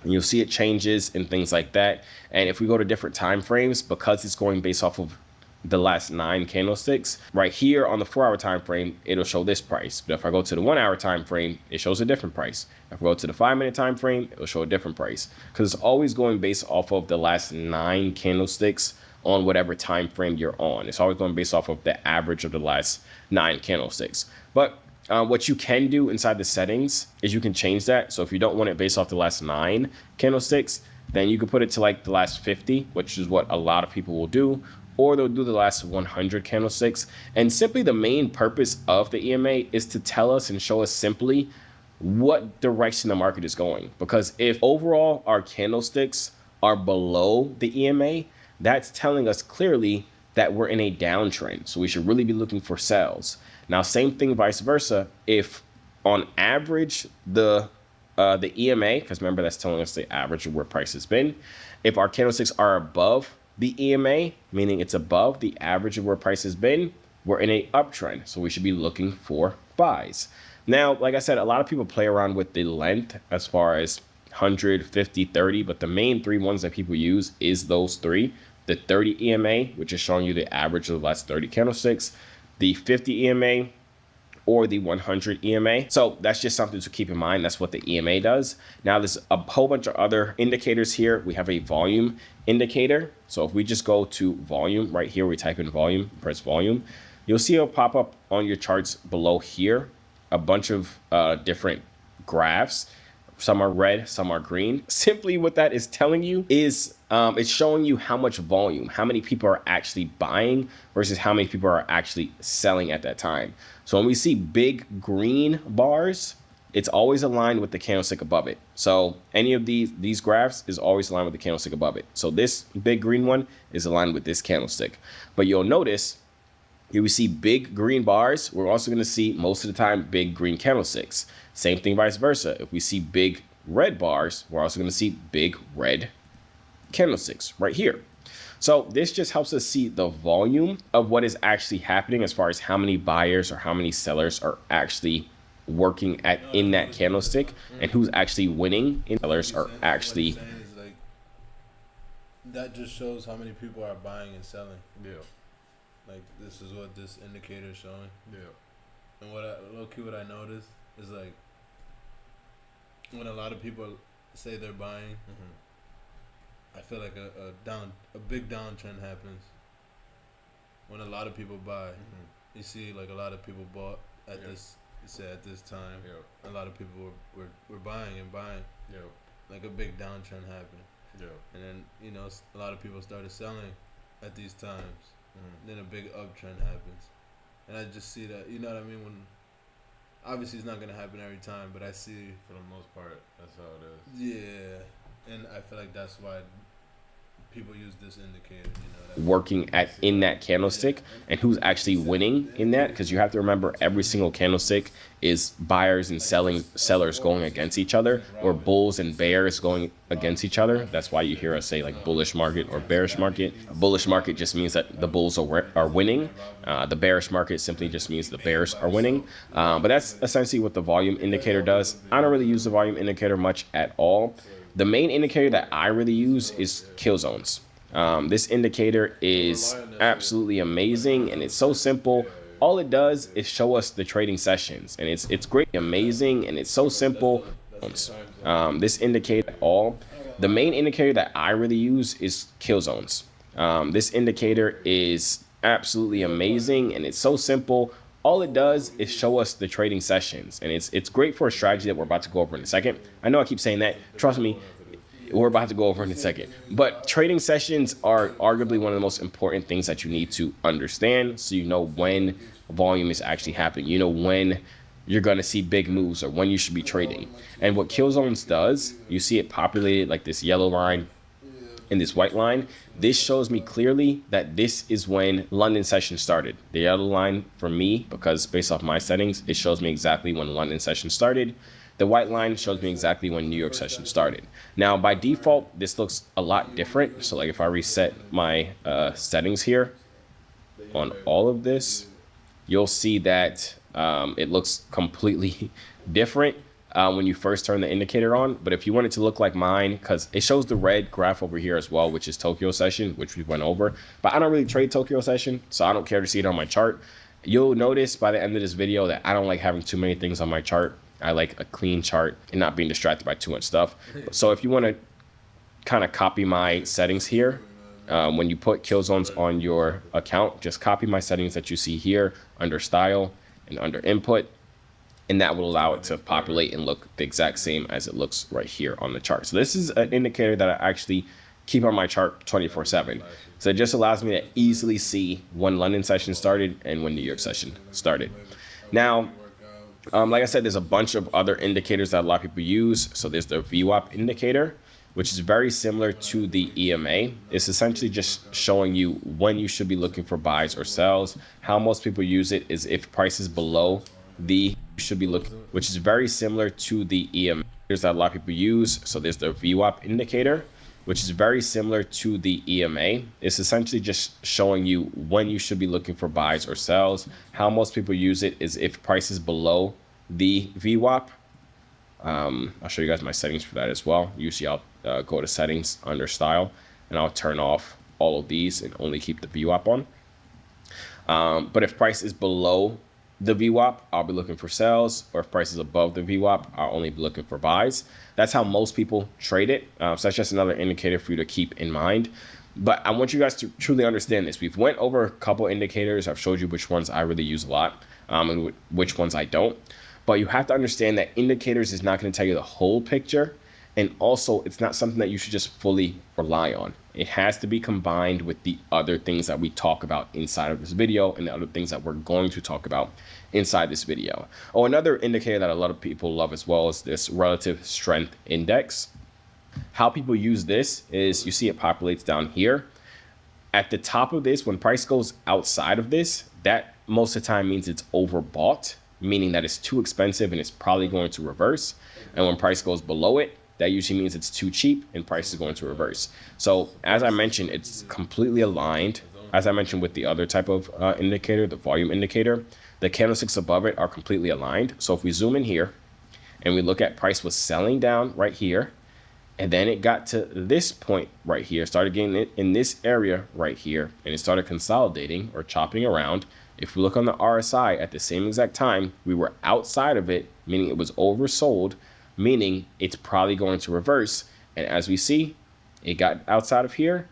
And you'll see it changes and things like that. And if we go to different time frames, because it's going based off of the last 9 candlesticks, right here on the 4-hour time frame, it'll show this price. But if I go to the 1-hour time frame, it shows a different price. If I go to the 5-minute time frame, it'll show a different price, because it's always going based off of the last 9 candlesticks on whatever time frame you're on. It's always going based off of the average of the last 9 candlesticks. But what you can do inside the settings is you can change that. So if you don't want it based off the last 9 candlesticks, then you can put it to like the last 50, which is what a lot of people will do, or they'll do the last 100 candlesticks. And simply the main purpose of the EMA is to tell us and show us simply what direction the market is going. Because if overall our candlesticks are below the EMA, that's telling us clearly that we're in a downtrend. So we should really be looking for sales. Now, same thing vice versa. If on average the EMA, because remember that's telling us the average of where price has been, if our candlesticks are above the EMA, meaning it's above the average of where price has been, we're in a uptrend. So we should be looking for buys. Now, like I said, a lot of people play around with the length as far as 100, 50, 30, but the main three ones that people use is those three. The 30 EMA, which is showing you the average of the last 30 candlesticks, the 50 EMA, or the 100 EMA. So that's just something to keep in mind. That's what the EMA does. Now there's a whole bunch of other indicators here. We have a volume indicator. So if we just go to volume right here, we type in volume, press volume, you'll see it'll pop up on your charts below here, a bunch of different graphs. Some are red, some are green. Simply what that is telling you is it's showing you how much volume, how many people are actually buying versus how many people are actually selling at that time. So when we see big green bars, it's always aligned with the candlestick above it. So any of these graphs is always aligned with the candlestick above it. So this big green one is aligned with this candlestick. But you'll notice here we see big green bars. We're also going to see most of the time big green candlesticks. Same thing vice versa. If we see big red bars, we're also going to see big red candlesticks right here. So this just helps us see the volume of what is actually happening as far as how many buyers or how many sellers are actually working in that candlestick and who's actually winning. Sellers are actually. That just shows how many people are buying and selling. Yeah. Like, this is what this indicator is showing. Yeah. And low-key what I noticed is, like, when a lot of people say they're buying, I feel like a big downtrend happens. When a lot of people buy, you see, like, a lot of people bought at this time. A lot of people were buying and buying. Like, a big downtrend happened. And then, you know, a lot of people started selling at these times. Then a big uptrend happens. And I just see that, you know what I mean? When obviously it's not going to happen every time, but I see. For the most part, that's how it is. Yeah. And I feel like that's why people use this indicator, you know. Working in that candlestick and who's actually winning in that, because you have to remember every single candlestick is buyers and sellers going against each other, or bulls and bears going against each other. That's why you hear us say like bullish market or bearish market. A bullish market just means that the bulls are winning. The bearish market simply just means the bears are winning. But that's essentially what the volume indicator does. I don't really use the volume indicator much at all. The main indicator that I really use is kill zones. This indicator is absolutely amazing, and it's so simple. All it does is show us the trading sessions, and it's great, amazing, and it's so simple. This indicator the main indicator that I really use is kill zones. This indicator is absolutely amazing, and it's so simple. All it does is show us the trading sessions, and it's great for a strategy that we're about to go over in a second. I know I keep saying that. Trust me, we're about to go over in a second. But trading sessions are arguably one of the most important things that you need to understand, so you know when volume is actually happening. You know when you're going to see big moves or when you should be trading. And what kill zones does, you see it populated like this yellow line and this white line. This shows me clearly that this is when London session started. The yellow line for me, because based off my settings, it shows me exactly when London session started. The white line shows me exactly when New York session started. Now, by default, this looks a lot different. So like if I reset my settings here on all of this, you'll see that it looks completely different when you first turn the indicator on. But if you want it to look like mine, because it shows the red graph over here as well, which is Tokyo session, which we went over. But I don't really trade Tokyo session, so I don't care to see it on my chart. You'll notice by the end of this video that I don't like having too many things on my chart. I like a clean chart and not being distracted by too much stuff. So if you want to kind of copy my settings here, when you put kill zones on your account, just copy my settings that you see here under style and under input, and that will allow it to populate and look the exact same as it looks right here on the chart. So this is an indicator that I actually keep on my chart 24/7. So it just allows me to easily see when London session started and when New York session started. Now, like I said, there's a bunch of other indicators that a lot of people use. So there's the VWAP indicator, which is very similar to the EMA. It's essentially just showing you when you should be looking for buys or sells. How most people use it is if price is below the should be looking, which is very similar to the EMA. There's that a lot of people use. So there's the VWAP indicator, which is very similar to the EMA. It's essentially just showing you when you should be looking for buys or sells. How most people use it is if price is below the VWAP, I'll show you guys my settings for that as well. Usually I'll go to settings under style, and I'll turn off all of these and only keep the VWAP on. But if price is below the VWAP, I'll be looking for sells, or if price is above the VWAP, I'll only be looking for buys. That's how most people trade it. So that's just another indicator for you to keep in mind. But I want you guys to truly understand this. We've went over a couple indicators. I've showed you which ones I really use a lot, and which ones I don't. But you have to understand that indicators is not going to tell you the whole picture. And also, it's not something that you should just fully rely on. It has to be combined with the other things that we talk about inside of this video and the other things that we're going to talk about inside this video. Oh, another indicator that a lot of people love as well is this relative strength index. How people use this is you see it populates down here. At the top of this, when price goes outside of this, that most of the time means it's overbought, meaning that it's too expensive and it's probably going to reverse. And when price goes below it, that usually means it's too cheap and price is going to reverse. So as I mentioned, it's completely aligned. As I mentioned with the other type of indicator, the volume indicator, the candlesticks above it are completely aligned. So if we zoom in here and we look at price was selling down right here, and then it got to this point right here, started getting it in this area right here, and it started consolidating or chopping around. If we look on the RSI at the same exact time, we were outside of it, meaning it was oversold, meaning it's probably going to reverse. And as we see, it got outside of here.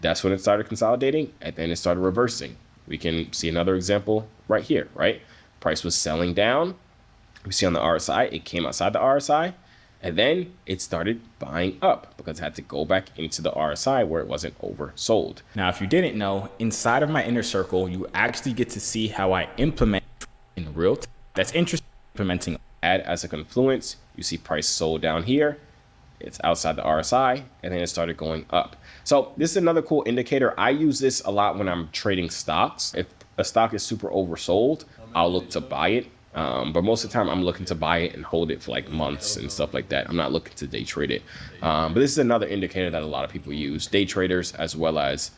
That's when it started consolidating, and then it started reversing. We can see another example right here, right? Price was selling down. We see on the RSI, it came outside the RSI, and then it started buying up because it had to go back into the RSI where it wasn't oversold. Now, if you didn't know, inside of my inner circle, you actually get to see how I implement in real time. That's interesting. Implementing add as a confluence, you see price sold down here, it's outside the RSI, and then it started going up. So this is another cool indicator. I use this a lot when I'm trading stocks. If a stock is super oversold, I'll look to buy it. But most of the time I'm looking to buy it and hold it for like months and stuff like that. I'm not looking to day trade it. But this is another indicator that a lot of people use, day traders as well as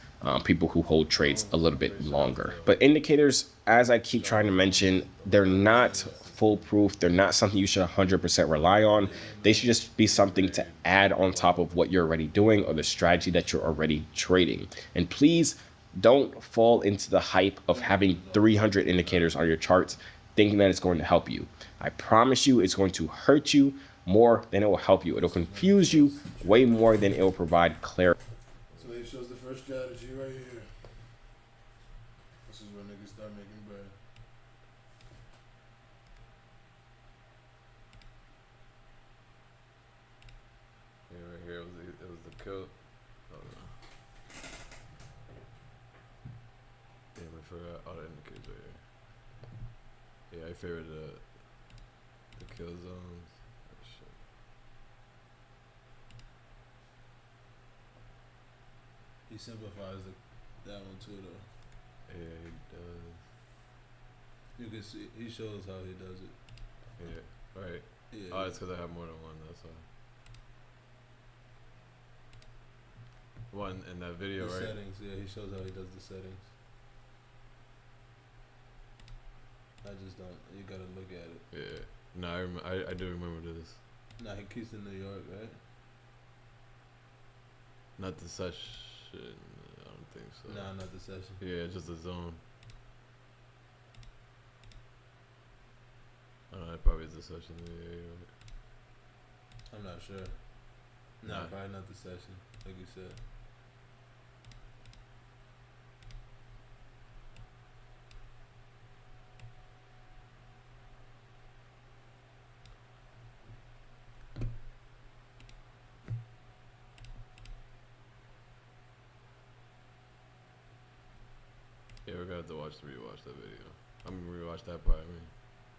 people who hold trades a little bit longer. But indicators, as I keep trying to mention, they're not foolproof. They're not something you should 100% rely on. They should just be something to add on top of what you're already doing or the strategy that you're already trading. And please don't fall into the hype of having 300 indicators on your charts thinking that it's going to help you. I promise you it's going to hurt you more than it will help you. It'll confuse you way more than it will provide clarity. So it shows the first strategy right here. This is where niggas start making bread. Yeah, right here it was the kill. Oh no. Damn, I forgot all the indicators right here. Yeah, I favored the kill zones. Oh, shit. He simplifies that one too, though. Yeah, he does. You can see he shows how he does it. Yeah, right. Yeah. Oh, it's because I have more than one. That's why. One in that video, the right? Settings. Yeah, he shows how he does the settings. I just don't. You gotta look at it. Yeah. No, I do remember this. Nah, he keeps in New York, right? Not the session. I don't think so. Nah, not the session. Yeah, just the zone. It probably is the session. Yeah, you're right. I'm not sure. Nah, probably not the session, like you said. Yeah, we're gonna have to rewatch that video. I mean, rewatch that part. I mean,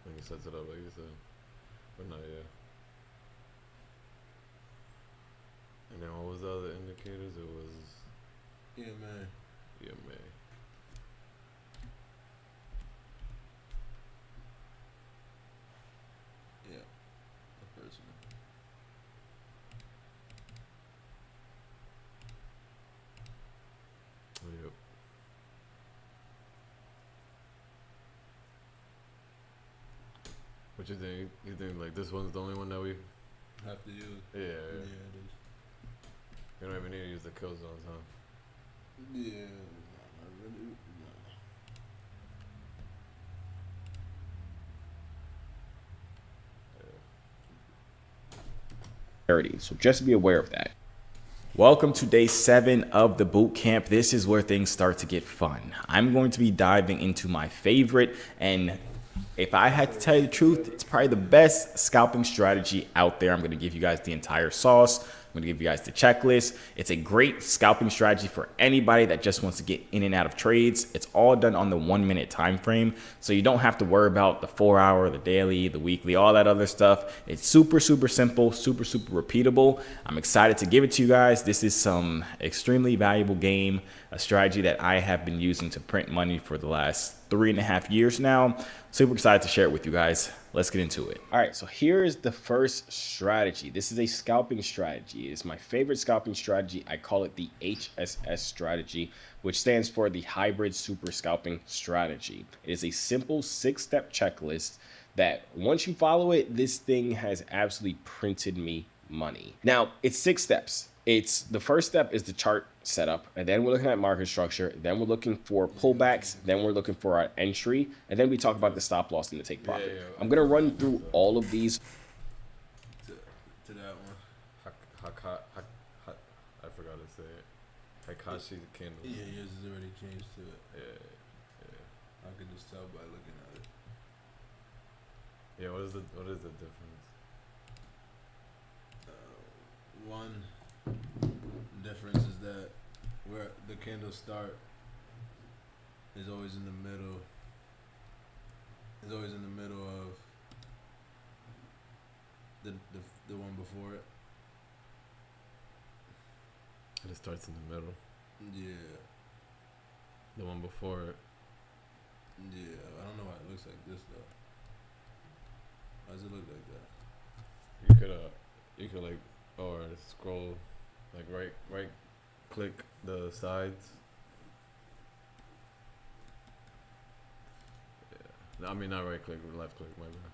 when he sets it up, like you said, but not yet. And then what was the other indicators? It was EMA. EMA. Yeah, a person. Yep. Which What you think? You think like this one's the only one that we Have to use. Yeah. Yeah, it is. You don't even need to use the kill zones, huh? Yeah, not really. So just be aware of that. Welcome to day 7 of the boot camp. This is where things start to get fun. I'm going to be diving into my favorite, and if I had to tell you the truth, it's probably the best scalping strategy out there. I'm going to give you guys the entire sauce. I'm going to give you guys the checklist. It's a great scalping strategy for anybody that just wants to get in and out of trades. It's all done on the 1 minute time frame, so you don't have to worry about the 4 hour, the daily, the weekly, all that other stuff. It's super simple, super repeatable. I'm excited to give it to you guys. This is some extremely valuable game, a strategy that I have been using to print money for the last 3.5 years now. Super excited to share it with you guys. Let's get into it. All right, so here is the first strategy. This is a scalping strategy. It's my favorite scalping strategy. I call it the HSS strategy, which stands for the Hybrid Super Scalping Strategy. It is a simple 6-step checklist that once you follow it, this thing has absolutely printed me money. Now, it's 6 steps. It's the first step is the chart setup, and then we're looking at market structure, then we're looking for pullbacks, then we're looking for our entry, and then we talk about the stop loss and the take profit. I'm gonna run through all of these. To that one. I forgot to say it. Hikashi candle. Yeah, yours is already changed to it. Yeah. I can just tell by looking at it. Yeah, what is the difference? One difference is that where the candles start is always in the middle. Is always in the middle of the one before it. And it starts in the middle. Yeah. The one before it. Yeah. I don't know why it looks like this though. Why does it look like that? You could like, or scroll, like right click the sides. Yeah. No, I mean not right click, left click, my bad.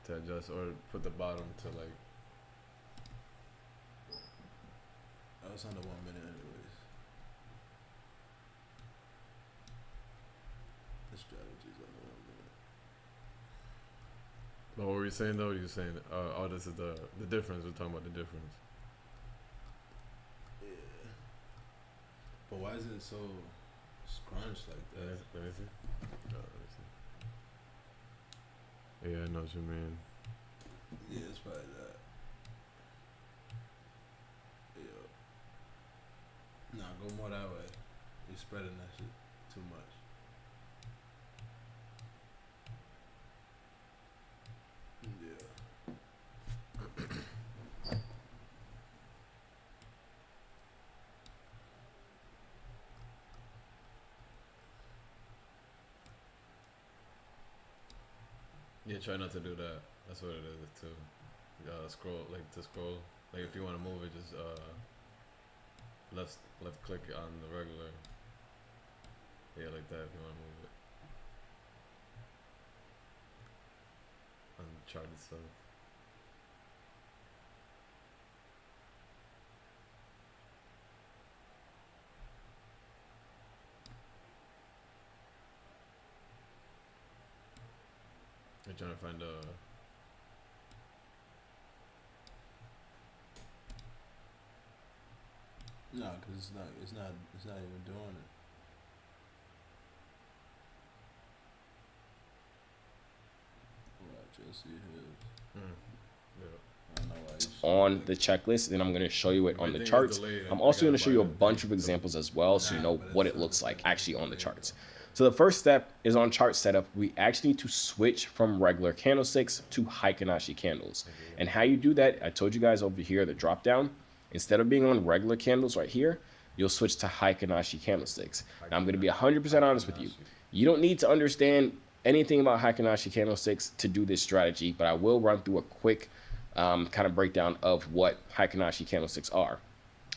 To adjust, or put the bottom to like. Oh, it's under 1 minute anyways. The strategy's under 1 minute. But what were you saying though? You're saying, oh, this is the difference. We're talking about the difference. Yeah. But why is it so scrunched like that? Let me see. Yeah, I know what you mean. Yeah, it's probably that. Yeah. Nah, go more that way. You're spreading that shit too much. Yeah. Yeah, try not to do that. That's what it is too. Scroll, like to scroll. Like if you want to move it, just left click on the regular. Yeah, like that if you want to move it. On the chart itself. You're trying to find a. No, cause it's not even doing it. Watch, you'll see his. I don't know why he's On the checklist, and I'm going to show you it on the charts. I'm also going to show you a bunch of examples as well, so you know what it looks like actually on the charts. So the first step is on chart setup. We actually need to switch from regular candlesticks to Heikin-Ashi candles. And how you do that, I told you guys over here, the drop down, instead of being on regular candles right here, you'll switch to Heikin-Ashi candlesticks. Now I'm going to be 100% honest with you. You don't need to understand anything about Heikin-Ashi candlesticks to do this strategy, but I will run through a quick kind of breakdown of what Heikin-Ashi candlesticks are.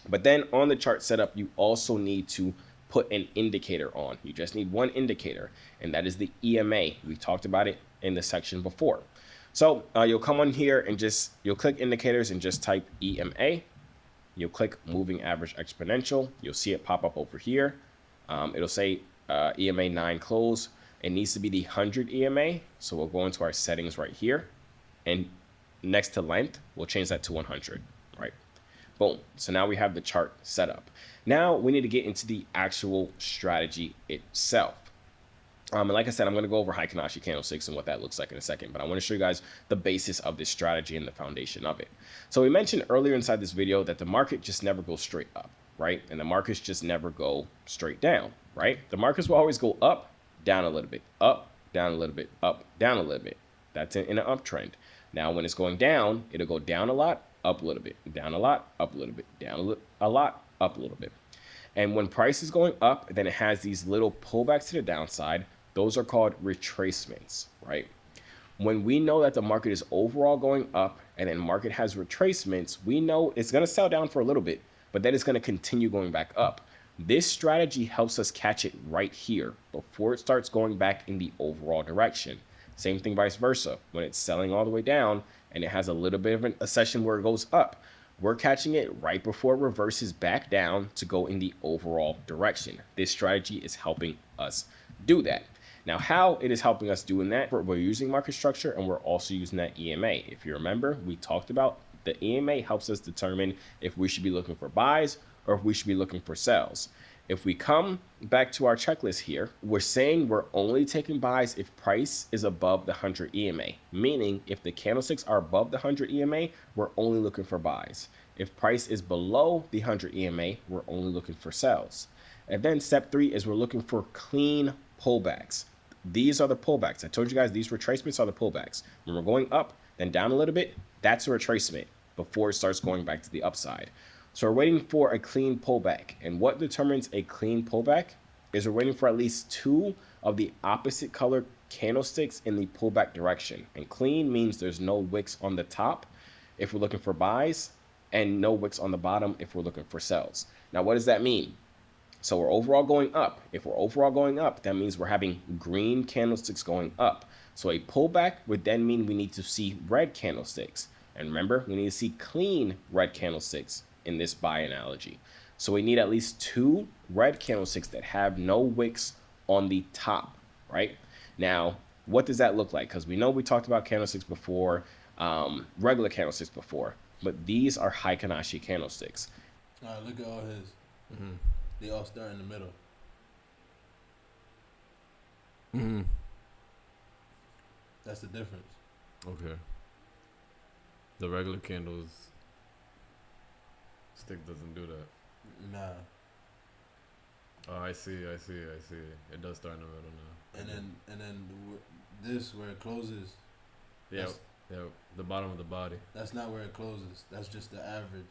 But then on the chart setup, you also need to put an indicator on. You just need one indicator, and that is the EMA. We talked about it in the section before. So you'll come on here and you'll click indicators and just type EMA. You'll click moving average exponential. You'll see it pop up over here. It'll say EMA 9 close. It needs to be the 100 EMA. So we'll go into our settings right here. And next to length, we'll change that to 100, right? Boom. So now we have the chart set up. Now we need to get into the actual strategy itself. And like I said, I'm going to go over Heikin-Ashi candlesticks and what that looks like in a second, but I want to show you guys the basis of this strategy and the foundation of it. So we mentioned earlier inside this video that the market just never goes straight up, right? And the markets just never go straight down, right? The markets will always go up, down a little bit, up, down a little bit, up, down a little bit. That's in an uptrend. Now, when it's going down, it'll go down a lot, up a little bit, down a lot, up a little bit, down a lot, up a little bit. And when price is going up, then it has these little pullbacks to the downside. Those are called retracements, right? When we know that the market is overall going up and then market has retracements, we know it's going to sell down for a little bit, but then it's going to continue going back up. This strategy helps us catch it right here before it starts going back in the overall direction. Same thing vice versa. When it's selling all the way down and it has a little bit of a session where it goes up, we're catching it right before it reverses back down to go in the overall direction. This strategy is helping us do that. Now, how it is helping us doing that, we're using market structure and we're also using that EMA. If you remember, we talked about the EMA helps us determine if we should be looking for buys or if we should be looking for sells. If we come back to our checklist here, we're saying we're only taking buys if price is above the 100 EMA, meaning if the candlesticks are above the 100 EMA, we're only looking for buys. If price is below the 100 EMA, we're only looking for sells. And then step 3 is we're looking for clean pullbacks. These are the pullbacks. I told you guys these retracements are the pullbacks. When we're going up, then down a little bit, that's a retracement before it starts going back to the upside. So we're waiting for a clean pullback. And what determines a clean pullback is we're waiting for at least 2 of the opposite color candlesticks in the pullback direction. And clean means there's no wicks on the top if we're looking for buys and no wicks on the bottom if we're looking for sells. Now, what does that mean? So we're overall going up. If we're overall going up, that means we're having green candlesticks going up. So a pullback would then mean we need to see red candlesticks. And remember, we need to see clean red candlesticks in this buy analogy. So we need at least 2 red candlesticks that have no wicks on the top, right? Now, what does that look like? Because we know we talked about candlesticks before, regular candlesticks before, but these are Heikin-Ashi candlesticks. All right, look at all his. Mm-hmm. They all start in the middle. Mm-hmm. That's the difference. Okay. The regular candles stick doesn't do that. Nah. Oh, I see. It does start in the middle now. And then this where it closes. Yeah, the bottom of the body. That's not where it closes. That's just the average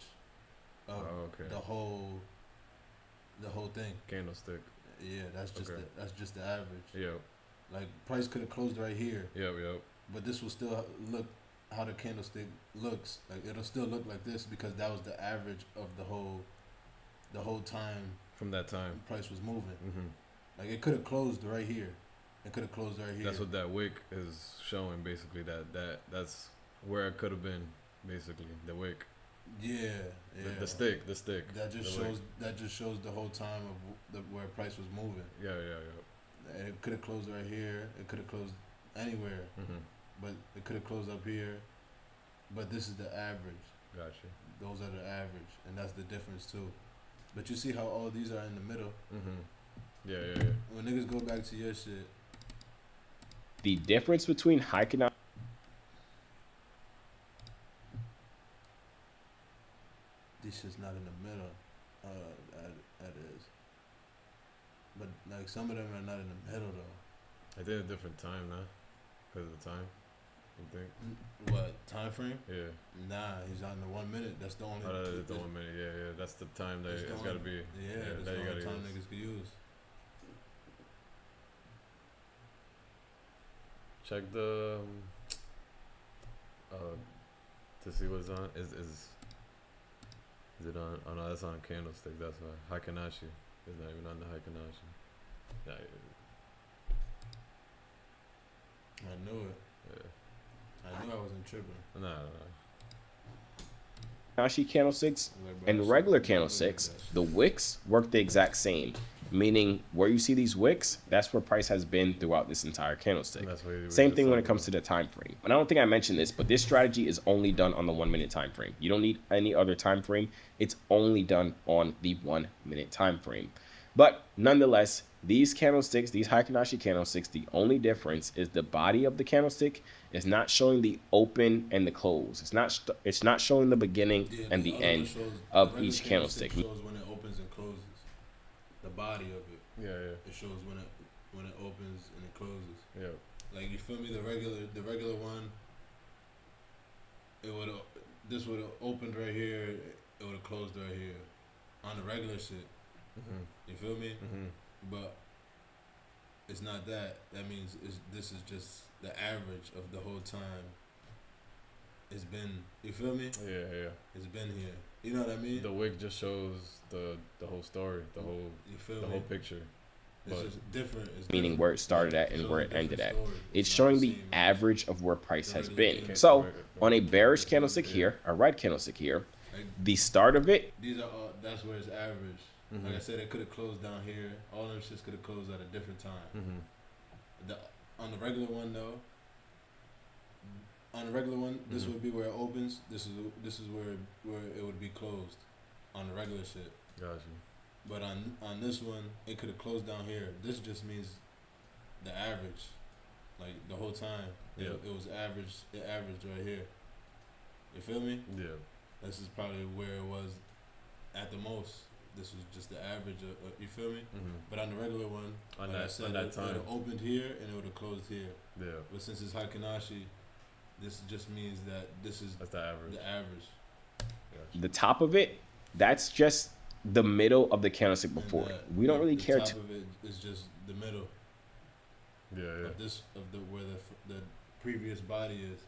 of the whole thing. Candlestick. Yeah, that's just the average. Yep. Like price could have closed right here. Yep. But this will still look how the candlestick looks. Like it'll still look like this because that was the average of the whole time. From that time. Price was moving. Mm-hmm. Like it could have closed right here. It could have closed right here. That's what that wick is showing, basically. That's where it could have been, basically. The wick. Yeah. The stick. That just shows the whole time of where price was moving. Yeah. And it could have closed right here. It could have closed anywhere. Mm-hmm. But it could have closed up here. But this is the average. Gotcha. Those are the average, and that's the difference too. But you see how all these are in the middle. Mm-hmm. Yeah. When niggas go back to your shit. The difference between Heikin-Ashi. This shit's not in the middle. That is. But like some of them are not in the middle though. I did a different time now, because of the time. You think? What time frame? Yeah. Nah, he's on the 1 minute. That's the only. Oh, that is the 1 minute. Yeah. That's the time that it's got to be. Yeah, that's the only time niggas can use. Check the to see what's on. Is it on? Oh no, that's on candlestick. That's why Heikin-Ashi is not even on the Heikin-Ashi. I knew it. tripping. Nah. Fibonacci candlesticks and regular candlesticks, the wicks work the exact same. Meaning, where you see these wicks, that's where price has been throughout this entire candlestick. Same thing when it comes to the time frame. And I don't think I mentioned this, but this strategy is only done on the 1 minute time frame. You don't need any other time frame. It's only done on the 1 minute time frame. But nonetheless, these candlesticks, these Hikinashi candlesticks, the only difference is the body of the candlestick is not showing the open and the close. It's not showing the beginning and the end of each candlestick. Shows when it opens and closes. The body of it. Yeah. It shows when it opens and it closes. Yeah. Like, you feel me? The regular one. This would have opened right here. It would have closed right here. On the regular shit. Mm-hmm. You feel me? Mm-hmm. But it's not that. That means this is just the average of the whole time. It's been. You feel me? Yeah. It's been here. You know what I mean? The wick just shows the whole story, the whole whole picture. It's just different. Meaning where it started at and where it ended at. It's showing the average of where price has been. So on a bearish candlestick here, a red candlestick here, the start of it. These are all. That's where it's average. Mm-hmm. Like I said, it could have closed down here. All them shits could have closed at a different time. Mm-hmm. On the regular one though. On the regular one, this would be where it opens. This is where it would be closed. On the regular shit. Gotcha. But on this one, it could have closed down here. This just means the average, like the whole time. Yeah. It was average. It averaged right here. You feel me? Yeah. This is probably where it was at the most. This was just the average of you feel me? Mm-hmm. But on the regular one, on like that, I said, on that it time, would have opened here and it would have closed here. Yeah. But since it's Hikinashi, this just means that that's the average. The average. Gotcha. The top of it, that's just the middle of the candlestick before. We don't really care too. The top of it is just the middle. Yeah. Of where the previous body is.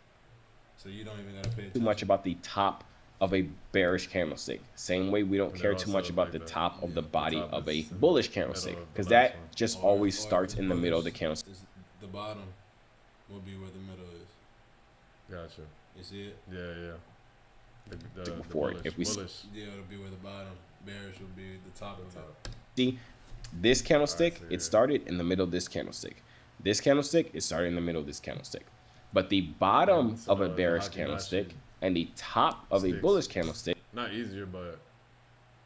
So you don't even gotta pay too much about the top of a bearish candlestick. Same way we don't care too much about like the top of the body of a in bullish candlestick, because that just always starts in the middle of the candlestick. The bottom will be where the middle is. Gotcha. You see it? Yeah. The before bullish, if we it'll be where the bottom. Bearish will be the top of it. See, this candlestick, it started in the middle of this candlestick. This candlestick, it started in the middle of this candlestick. But the bottom of a bearish candlestick and the top of a bullish candlestick. Not easier, but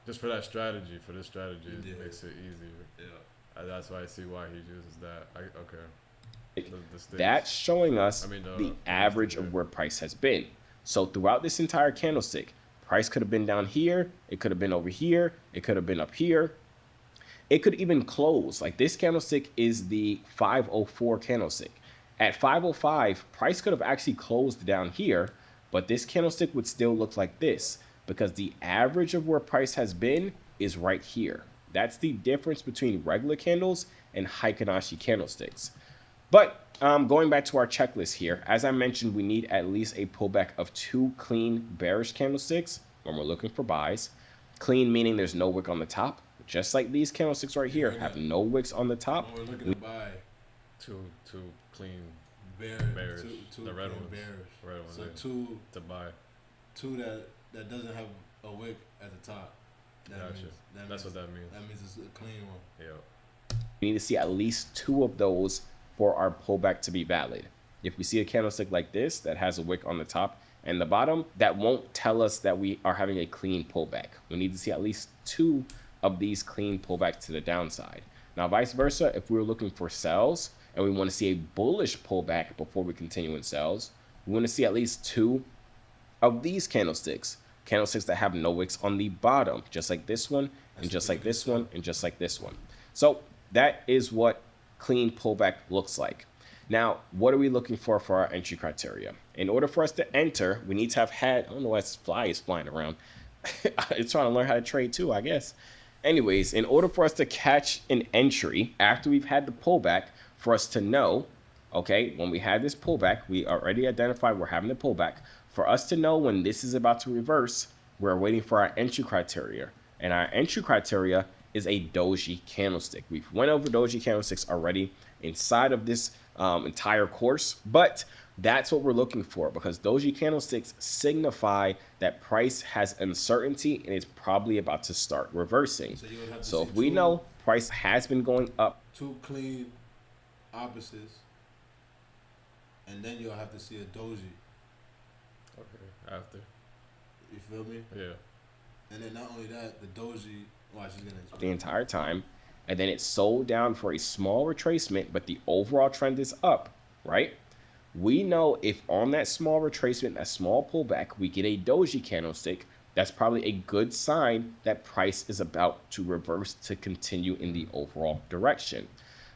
just for that strategy, for this strategy, it makes it easier. Yeah. That's why I see why he uses that. Okay. That's showing us the average of where price has been. So throughout this entire candlestick, price could have been down here. It could have been over here. It could have been up here. It could even close. Like this candlestick is the 504 candlestick. At 505, price could have actually closed down here, but this candlestick would still look like this because the average of where price has been is right here. That's the difference between regular candles and Hikinashi candlesticks. But going back to our checklist here, as I mentioned, we need at least a pullback of 2 clean bearish candlesticks when we're looking for buys. Clean meaning there's no wick on the top, just like these candlesticks right here have no wicks on the top. We're looking to buy two clean bearish. Two the red ones. Bearish. Red ones. So yeah. To buy. 2 that doesn't have a wick at the top. That's what that means. That means it's a clean one. Yeah. We need to see at least 2 of those for our pullback to be valid. If we see a candlestick like this that has a wick on the top and the bottom, that won't tell us that we are having a clean pullback. We need to see at least 2 of these clean pullbacks to the downside. Now, vice versa, if we were looking for sells and we want to see a bullish pullback before we continue in sells, we want to see at least 2 of these candlesticks that have no wicks on the bottom, just like this one, and just like this one, and just like this one. So that is what clean pullback looks like. Now, what are we looking for our entry criteria? In order for us to enter, we need to have had, I don't know why this fly is flying around. It's trying to learn how to trade too, I guess. Anyways, in order for us to catch an entry after we've had the pullback, for us to know, okay, when we had this pullback, we already identified we're having the pullback. For us to know when this is about to reverse, we're waiting for our entry criteria. And our entry criteria is a doji candlestick. We've went over doji candlesticks already inside of this entire course, but that's what we're looking for, because doji candlesticks signify that price has uncertainty and it's probably about to start reversing. So if we know price has been going up, 2 clean opposites, and then you'll have to see a doji. Okay, after. You feel me? Yeah. And then not only that, the doji. Watch, she's gonna explain. the entire time, and then it sold down for a small retracement, but the overall trend is up, right? We know if on that small retracement, that small pullback, we get a doji candlestick, that's probably a good sign that price is about to reverse to continue in the overall direction.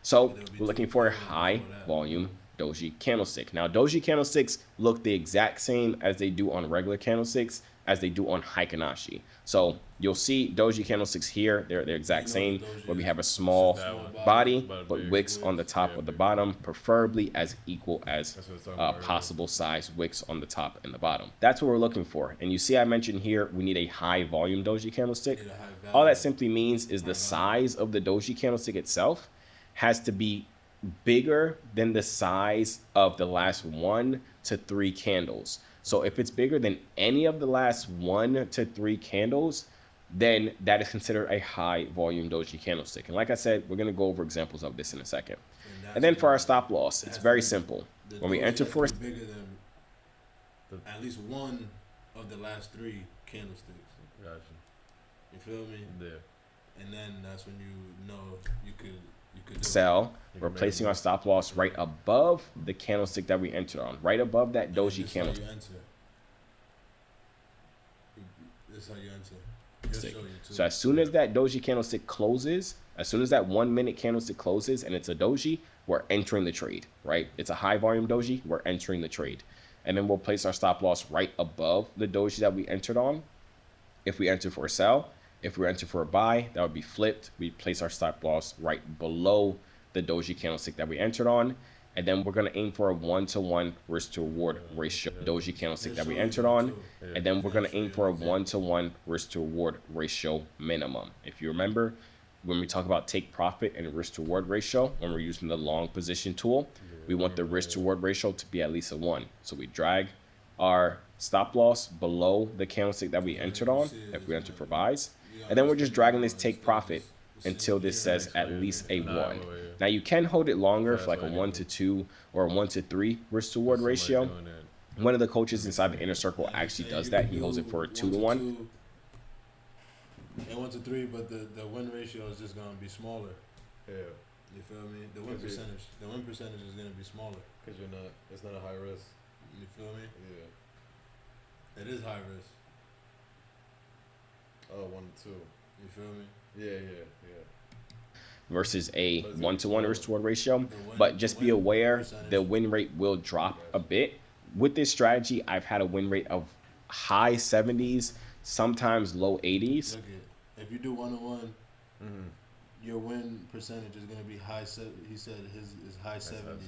So we're looking for a high volume doji candlestick. Now, doji candlesticks look the exact same as they do on regular candlesticks, as they do on Heikinashi. So you'll see doji candlesticks here, they're the exact same, where we have a small body, but wicks on the top of the bottom, preferably as equal as possible size wicks on the top and the bottom. That's what we're looking for. And you see I mentioned here, we need a high volume doji candlestick. All that simply means is the size of the doji candlestick itself has to be bigger than the size of the last 1 to 3 candles. So if it's bigger than any of the last 1 to 3 candles, then that is considered a high volume doji candlestick. And like I said, we're going to go over examples of this in a second. And then for our stop loss, it's very simple. When we enter for bigger than at least one of the last 3 candlesticks. Gotcha. You feel me? Yeah. And then that's when you know you could sell, we're placing our stop loss right above the candlestick that we entered on, right above that doji candlestick. This is how you enter. So as soon as that doji candlestick closes, as soon as that 1 minute candlestick closes and it's a doji, we're entering the trade, right? It's a high volume doji, we're entering the trade. And then we'll place our stop loss right above the doji that we entered on. If we enter for a sell, if we enter for a buy, that would be flipped. We place our stop loss right below the doji candlestick that we entered on. And then we're going to aim for a 1-to-1 risk to reward ratio doji candlestick that we entered on. And then we're going to aim for a 1-to-1 risk to reward ratio minimum. If you remember, when we talk about take profit and risk to reward ratio, when we're using the long position tool, we want the risk to reward ratio to be at least a 1. So we drag our stop loss below the candlestick that we entered on, if we enter for buys. And then we're just dragging this take profit until this says at least a 1. Now you can hold it longer for like a 1-to-2 or a 1-to-3 risk to reward ratio. One of the coaches inside the inner circle actually does that. He holds it for a 2-to-1. And 1-to-3, but the win ratio is just gonna be smaller. Yeah. You feel me? The win percentage is gonna be smaller. Cause it's not a high risk. You feel me? Yeah. It is high risk. Oh, 1-2. You feel me? Yeah. Versus a 1-to-1 risk to reward ratio. But just be aware, the win rate will drop a bit. With this strategy, I've had a win rate of high 70s, sometimes low 80s. Look at, if you do 1-to-1, your win percentage is gonna be high. He said his is high 70s,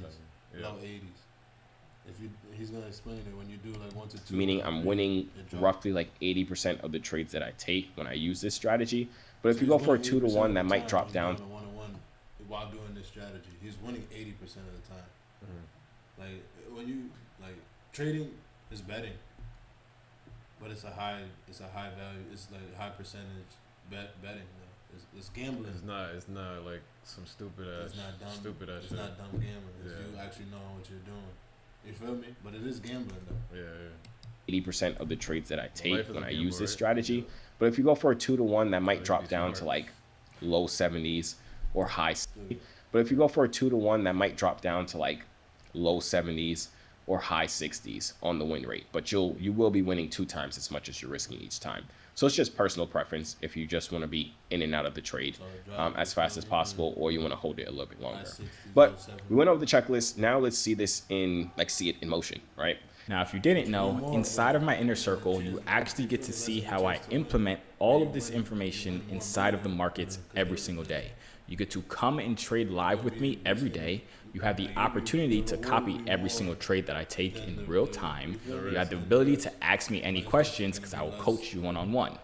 low 80s. He's gonna explain it when you do like 1-to-2. Meaning I'm winning roughly like 80% of the trades that I take when I use this strategy. But if you go for a 2-to-1, that might drop down. 1-to-1 while doing this strategy, he's winning 80% of the time. Like when you trading is betting, but it's a high value. It's like high percentage betting. It's gambling. It's not like some stupid ass. It's not dumb. Stupid ass. It's not dumb gambling. It's you actually knowing what you're doing. You feel me? But it is gambling though. Yeah. 80% of the trades that I take when I use this strategy. But if you go for a 2-to-1, that might drop down to like low 70s or high. But if you go for a 2-to-1, that might drop down to like low 70s or high 60s on the win rate. But you will be winning 2 times as much as you're risking each time. So it's just personal preference if you just want to be in and out of the trade as fast as possible, or you want to hold it a little bit longer. But we went over the checklist. Now let's see this see it in motion, right? Now, if you didn't know, inside of my inner circle, you actually get to see how I implement all of this information inside of the markets every single day. You get to come and trade live with me every day. You have the opportunity to copy every single trade that I take in real time. You have the ability to ask me any questions because I will coach you one-on-one.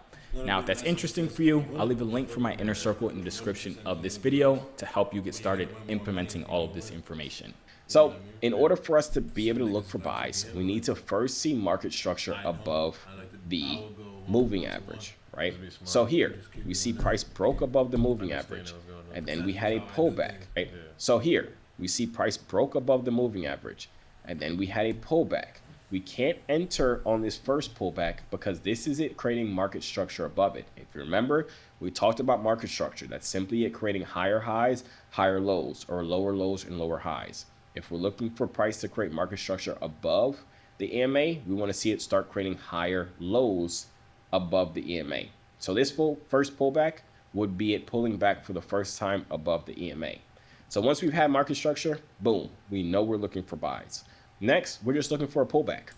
Now, if that's interesting for you, I'll leave a link for my inner circle in the description of this video to help you get started implementing all of this information. So in order for us to be able to look for buys, we need to first see market structure above the moving average, right? So here we see price broke above the moving average, and then we had a pullback, right? So here we see price broke above the moving average, and then we had a pullback. We can't enter on this first pullback because this is it creating market structure above it. If you remember, we talked about market structure. That's simply it creating higher highs, higher lows, or lower lows and lower highs. If we're looking for price to create market structure above the EMA, we want to see it start creating higher lows above the EMA. So this first pullback would be it pulling back for the first time above the EMA. So once we've had market structure, boom, we know we're looking for buys. Next, we're just looking for a pullback,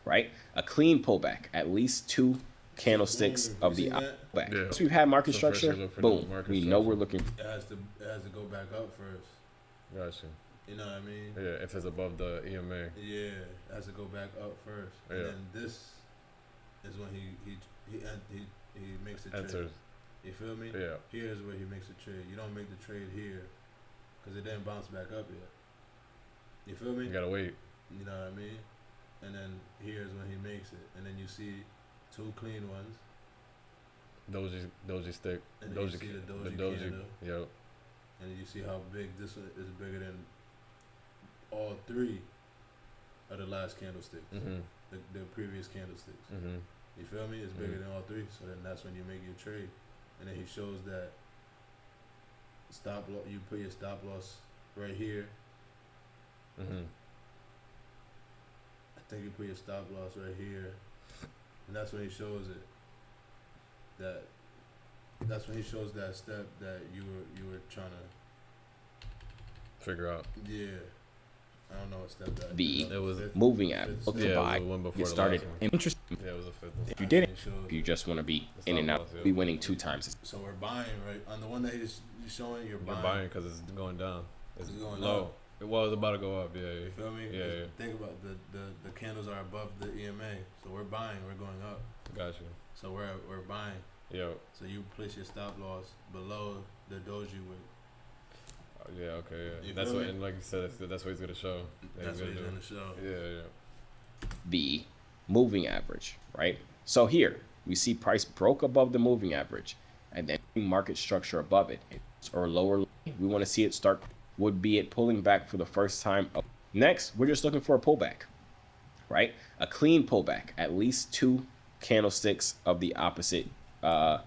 right? A clean pullback, at least 2 candlesticks of the pullback. Yeah. Once we've had market So structure, first you look for boom, the market we know structure. we're looking for. It has to go back up first. Gotcha. You know what I mean? Yeah, if it's above the EMA. Yeah, it has to go back up first. Yeah. And then this is when he makes the trade. Enters. You feel me? Yeah. Here's where he makes the trade. You don't make the trade here because it didn't bounce back up yet. You feel me? You gotta wait. You know what I mean? And then here's when he makes it. And then you see 2 clean ones. Doji stick. And then you see the doji candle. Yep. And then you see how big this one is, bigger than all 3 of the last candlesticks. Mhm. The previous candlesticks. Mhm. You feel me? It's bigger than all 3. So then that's when you make your trade. And then he shows that stop loss. You put your stop loss right here. Mhm. I think you put your stop loss right here, and that's when he shows it. That's when he shows that step that you were trying to Figure out. Yeah, I don't know what step that. The It was moving average. Look yeah, to it was buy. the one before Get the started. last one. And interesting. Yeah, it was a fifth. If you didn't, if you just want to be in and out, be winning 2 times. So we're buying right on the one that he's showing. You're You're buying because it's going down. It's going low. up. It was about to go up. Yeah. You feel me? Yeah. Yeah. Think about the candles are above the EMA, so we're buying. We're going up. Got you. So we're buying. Yo. So you place your stop loss below the doji wick. Yeah. Okay. Yeah. You That's feel what, me? and like you said, that's what he's gonna show. That's what he's gonna show. Yeah. The moving average, right? So here we see price broke above the moving average, and then market structure above it or lower. We want to see it start. Would be it pulling back for the first time. Next, we're just looking for a pullback, right? A clean pullback, at least 2 candlesticks of the opposite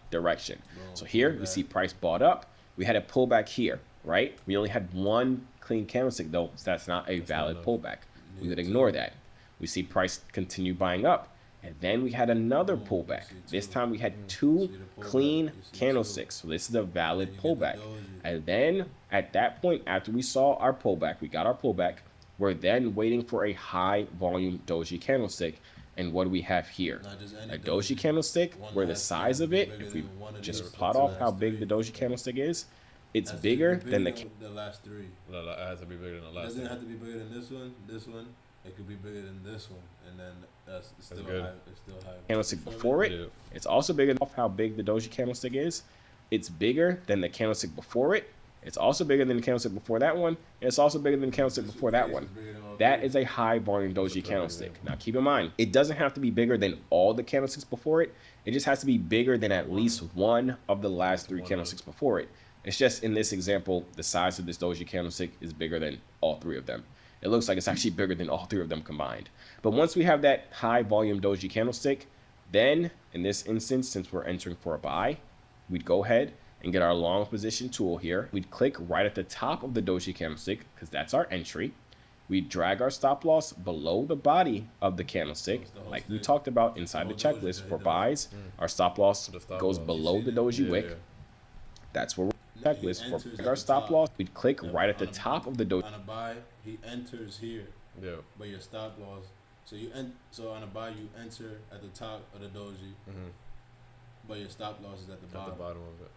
direction. So here we see price bought up. We had a pullback here, right? We only had 1 clean candlestick though, so that's not a valid pullback. We would ignore that. We see price continue buying up, and then we had another pullback. This time we had 2 clean candlesticks, so this is a valid pullback. And then at that point, after we saw our pullback, we got our pullback, we're then waiting for a high volume doji candlestick. And what do we have here? A doji candlestick where the size of it, if we just plot off how big the doji candlestick is, it's bigger than the last 3. It has to be bigger than the last. Doesn't one. have to be bigger than this one. This one, it could be bigger than this one, and then that's still good. high. It's still high. Candlestick before it. Yeah. It's also bigger than how big the doji candlestick is. It's bigger than the candlestick before it. It's also bigger than the candlestick before that one. And it's also bigger than the candlestick before that one. That is a high volume doji candlestick. Now keep in mind, it doesn't have to be bigger than all the candlesticks before it. It just has to be bigger than at least 1 of the last 3 candlesticks before it. It's just in this example, the size of this doji candlestick is bigger than all 3 of them. It looks like it's actually bigger than all 3 of them combined. But once we have that high volume doji candlestick, then in this instance, since we're entering for a buy, we'd go ahead and get our long position tool here. We'd click right at the top of the doji candlestick because that's our entry. We'd drag our stop loss below the body of the candlestick, like we talked about inside the checklist for buys. Our stop loss goes below the doji wick. That's where we're checklist for our stop loss. We'd click right at the top of the doji. On a buy, he enters here. Yeah. But your stop loss. So on a buy, you enter at the top of the doji. But your stop loss is at the bottom. At the bottom of it.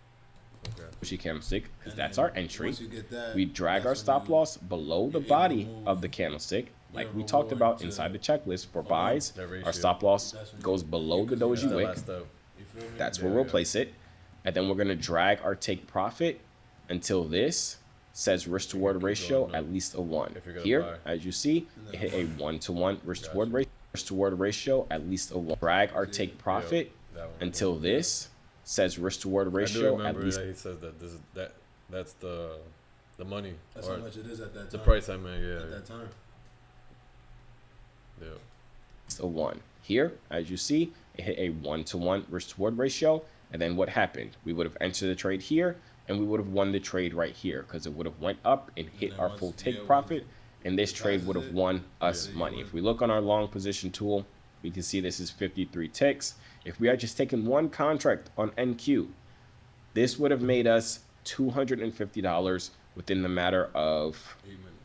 Okay. Doji candlestick, because that's our entry. Once you get that, We drag our stop loss below the body of the candlestick, like we talked about inside the checklist for buys. Our stop loss goes below the doji wick. That's where we'll place it. And then we're going to drag our take profit until this says risk to reward ratio at least a 1. Here, as you see, it hit a 1-to-1 risk to reward ratio. Risk to reward ratio at least a 1. Drag our take profit until this says risk to reward ratio at least. That he says that this is that's the money. That's how much it is at that time. The price I meant, yeah. At that time. Yeah. A 1. Here, as you see, it hit a 1-to-1 risk to reward ratio. And then what happened? We would have entered the trade here, and we would have won the trade right here because it would have went up and hit our full take profit, and this trade would have won us money. If we look on our long position tool, we can see this is 53 ticks. If we had just taken one contract on NQ, this would have made us $250 within the matter of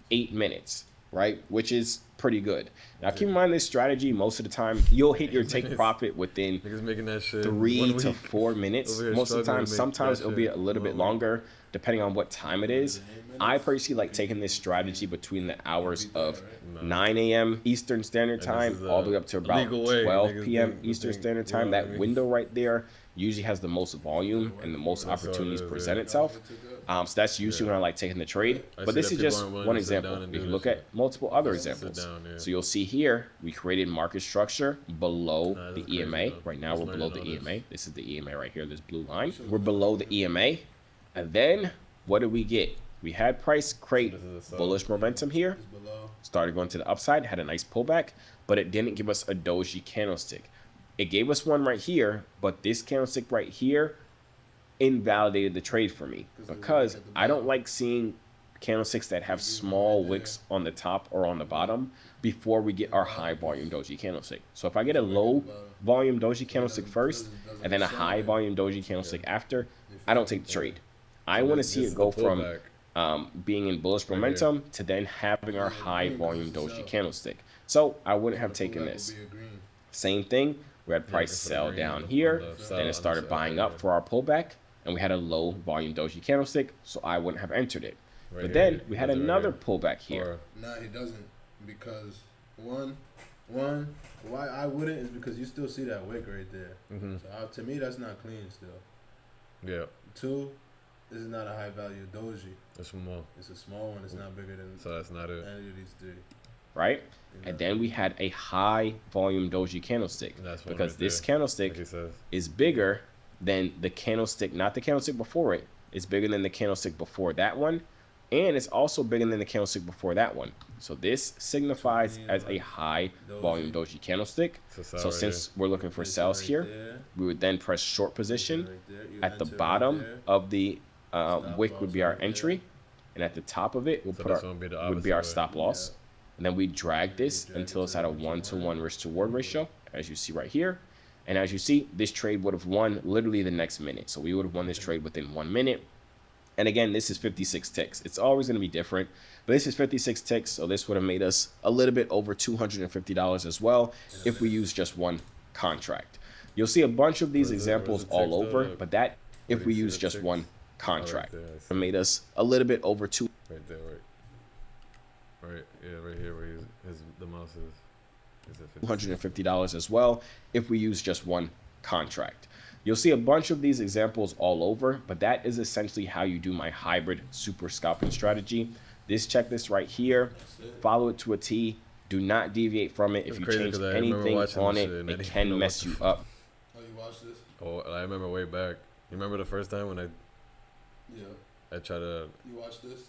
8 minutes, right? Which is pretty good. Now keep in mind this strategy, most of the time you'll hit your take profit within 3 to 4 minutes. Most of the time, sometimes it'll be a little bit longer depending on what time it is. I personally like taking this strategy between the hours of 9 a.m. Eastern Standard Time all the way up to about 12 p.m. Eastern Standard Time. That window right there usually has the most volume and the most opportunities present itself. So that's usually when I like taking the trade. But this is just one example. We can look at multiple other examples. So you'll see here, we created market structure below the EMA. Right now we're below the EMA. This is the EMA right here, this blue line. We're below the EMA. And then what did we get? We had price create bullish momentum here. Started going to the upside, had a nice pullback, but it didn't give us a doji candlestick. It gave us one right here, but this candlestick right here invalidated the trade for me because I don't like seeing candlesticks that have small wicks on the top or on the bottom before we get our high volume doji candlestick. So if I get a low volume doji candlestick first and then a high volume doji candlestick after, I don't take the trade. I want to see it go from being in bullish momentum to then having our high volume doji candlestick. So I wouldn't have taken this. Same thing, we had price sell down here, then it started buying up for our pullback, and we had a low volume doji candlestick, so I wouldn't have entered it. But then we had another pullback here. Nah, he doesn't, because one, why I wouldn't is because you still see that wick right there. So to me, that's not clean still. Yeah. 2, this is not a high value doji. It's small. It's a small one. It's not bigger than. So that's not it. Any of these 3. Right? And then we had a high volume doji candlestick because right this candlestick is bigger than the candlestick, not the candlestick before it. It's bigger than the candlestick before that one. And it's also bigger than the candlestick before that one. So this signifies as a high volume doji candlestick. So since we're looking for sells here, we would then press short position. At the bottom of the wick would be our entry. And at the top of it, we'll put our, would be our stop loss. And then we drag this until it's at a 1-to-1 risk to reward ratio, as you see right here. And as you see, this trade would have won literally the next minute. So we would have won this trade within 1 minute. And again, this is 56 ticks. It's always going to be different, but this is 56 ticks. So this would have made us a little bit over $250 as well if we use just one contract. You'll see a bunch of these examples all over, but that if we use just one contract, it made us a little bit over $2. Right there, right, yeah, right here where the mouse is $250 as well if we use just one contract. You'll see a bunch of these examples all over, but that is essentially how you do my hybrid super scalping strategy. This checklist right here, follow it to a T. Do not deviate from it. If you change anything on it, it can mess you up. Oh, you watched this? Oh, I remember way back. You remember the first time when I tried to. You watched this?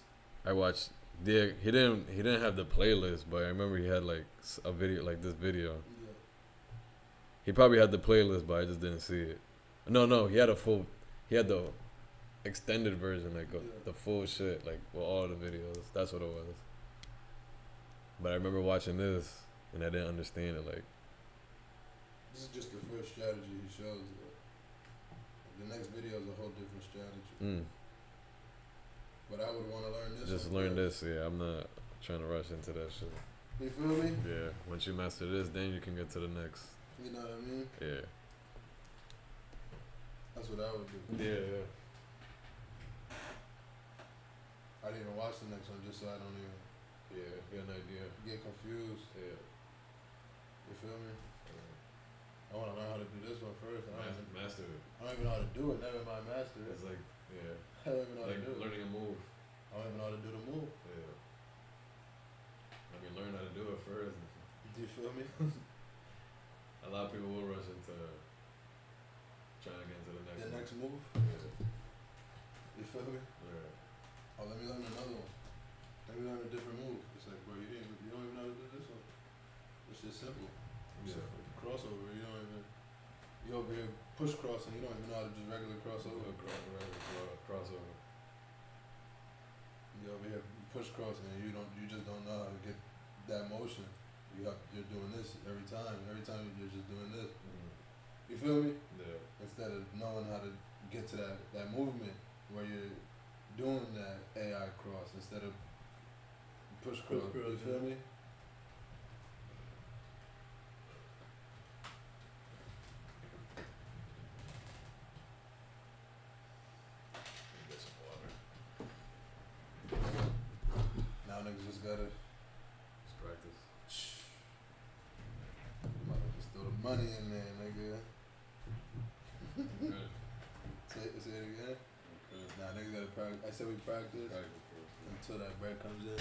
I watched. Yeah, he didn't have the playlist, but I remember he had like a video, like this video. Yeah. He probably had the playlist, but I just didn't see it. No, he had the extended version, like the full shit, like with all the videos. That's what it was. But I remember watching this, and I didn't understand it. Like, this is just the first strategy he shows. The next video is a whole different strategy. But I would want to learn this. Just learn this, yeah. I'm not trying to rush into that shit. You feel me? Yeah. Once you master this, then you can get to the next. You know what I mean? Yeah. That's what I would do. Yeah. I didn't even watch the next one just so I don't even. Yeah, get an idea. Get confused. Yeah. You feel me? Yeah. I want to learn how to do this one first. Master it. I don't even know how to do it. Never mind master it. It's like, yeah. I don't even know how Like to do it. learning a move. I don't even know how to do the move. Yeah. I mean, learn how to do it first. Do you feel me? A lot of people will rush into trying to get into the next The one. next move? Yeah. You feel me? Yeah. Oh, let me learn another one. Let me learn a different move. It's like, bro, you don't even know how to do this one. It's just simple. It's Yeah. a crossover. You don't even. You over here push cross and you don't even know how to just regular crossover. Crossover. You over here push cross and you just don't know how to get that motion. You're doing this every time. Every time you're just doing this. Mm-hmm. You feel me? Yeah. Instead of knowing how to get to that movement where you're doing that AI cross instead of push cross. You feel me? Get some water. Now niggas just gotta Just practice. might as well just throw the money in there, nigga. Okay. Say it again. Okay. Nah, niggas gotta practice. I said we practice Practice first. until that break comes in.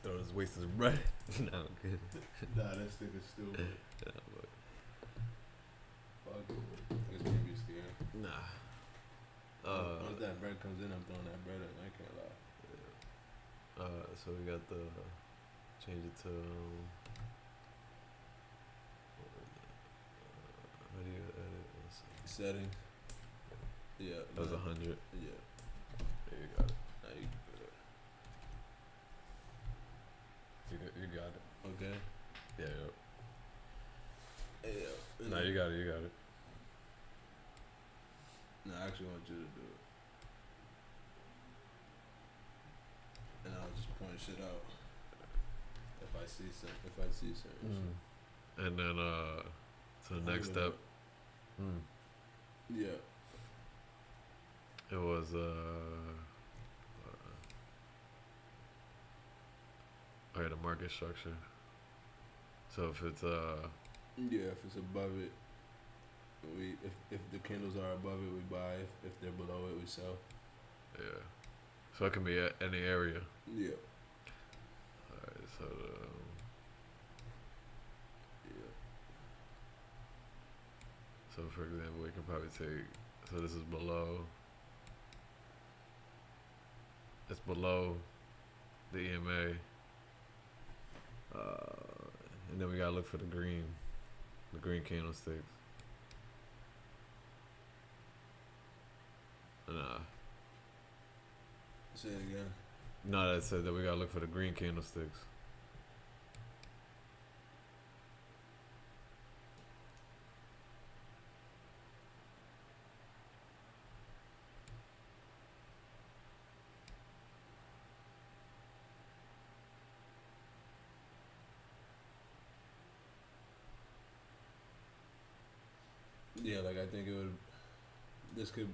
Throw this waste his breath. No, I'm kidding. Nah, that stick is stupid. Yeah, but Fuck it. Niggas can't be scared. nah. Once that bread comes in, I'm throwing that bread in. I can't lie. So we got the change it to how do you edit? Let's see. Setting. Yeah. That was 100. Yeah. There you got it. Now you can do it. Okay. Yeah. Yeah. Nah, you got it. You got it. No, I actually want you to do it. And I'll just point shit out if I see certain shit. And then so the next step. Yeah. It was okay, the market structure. So if it's yeah, if it's above it, we if the candles are above it, we buy. If they're below it, we sell. yeah. So it can be at any area. Yeah. Alright, so Yeah. so for example, we can probably take, so this is below. It's below the EMA. And then we gotta look for the green candlesticks. Nah. Say it again. No, that said that we gotta look for the green candlesticks. Yeah, like I think it would. This could.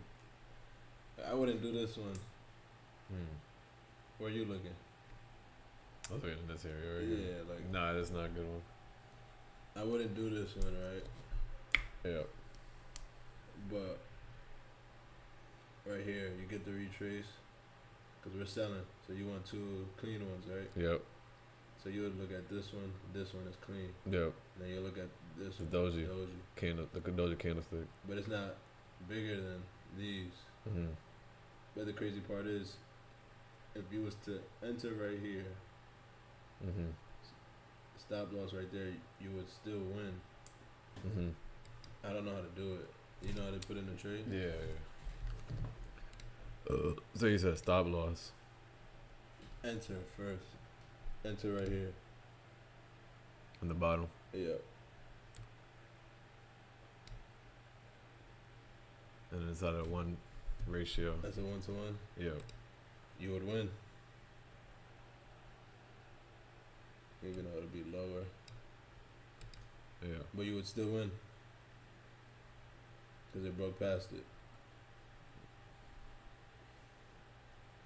I wouldn't do this one. Where you looking? I was looking in this area right Yeah, here. like Nah, that's not a good one. I wouldn't do this one, right? Yeah. But right here, you get the retrace because we're selling. So you want two clean ones, right? Yep. So you would look at this one. This one is clean. Yep. Then you look at this The one. doji. The doji candlestick. But it's not bigger than these. But the crazy part is, if you was to enter right here, stop loss right there, you would still win. I don't know how to do it. You know how to put in a trade? Yeah. So you said stop loss. Enter first. Enter right here. In the bottom. Yeah. And it's at a 1 ratio. That's a 1-to-1. Yep. You would win. Even though it'd be lower. Yeah. But you would still win. Because it broke past it.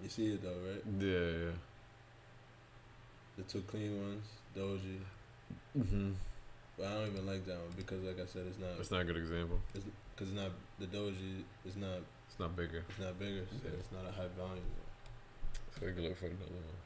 You see it though, right? Yeah. The two clean ones, doji. But I don't even like that one because, like I said, it's not. It's not a good example. Because it's not the doji. It's not. It's not bigger. It's not bigger. So it's not a high volume. So we can look for another one.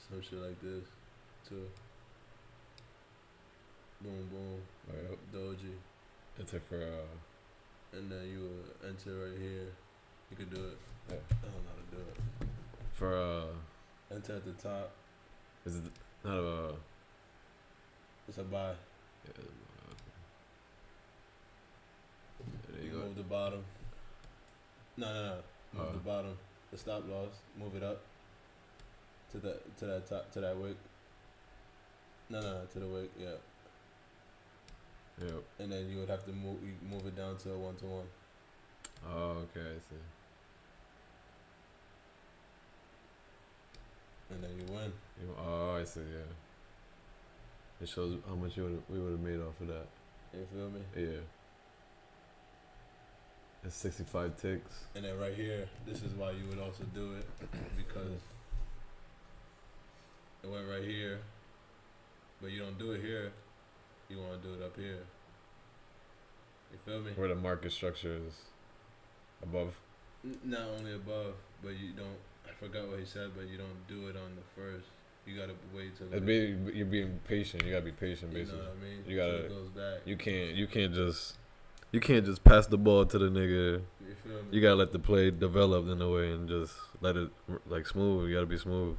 Some shit like this, too. Boom, boom. Right. Doji. Enter for And then you would enter right here. You could do it. Yeah. I don't know how to do it. For Enter at the top. is it not a It's a buy. yeah, there you go. Move the bottom. No. Move the bottom. The stop loss. Move it up. To that top, to that wick. No, to the wick, yeah. Yep. And then you would have to move it down to a 1-to-1. Oh, okay, I see. And then you win. Oh, I see. Yeah. It shows how much we would have made off of that. You feel me? Yeah. It's 65 ticks. And then right here, this is why you would also do it because it went right here, but you don't do it here. You want to do it up here. You feel me? Where the market structure is above. Not only above, but you don't. I forgot what he said, but you don't do it on the first. You gotta wait till. You're being patient. You gotta be patient, basically. You know what I mean? You gotta. Till it goes back. You can't just You can't just pass the ball to the nigga. You feel me? You gotta let the play develop in a way and just let it like smooth. You gotta be smooth.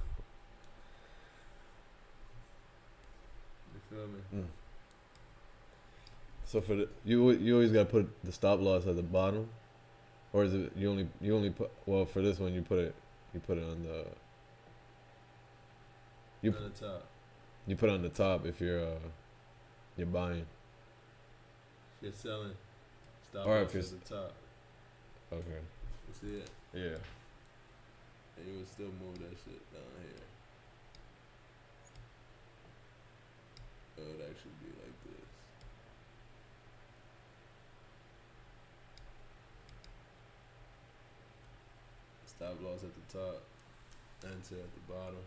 You feel me? So for you always gotta put the stop loss at the bottom, or is it you only put for this one you put it on the On the top. you put it on the top if you're buying. If you're selling, stop Or loss if you're at the top. Okay. You see it? Yeah. And you would still move that shit down here. It would actually be like this. Stop loss at the top, enter at the bottom.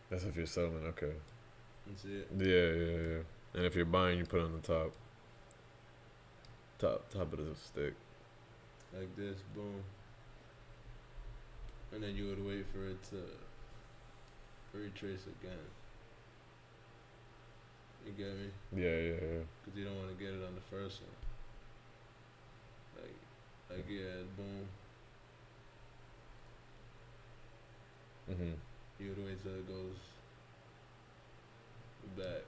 That's if you're selling. Okay. You see it? Yeah. And if you're buying, you put it on the top. Top of the stick. Like this, boom. And then you would wait for it to retrace again. You get me? Yeah. Because you don't want to get it on the first one. Like yeah, boom. Mhm. You would wait till it goes back.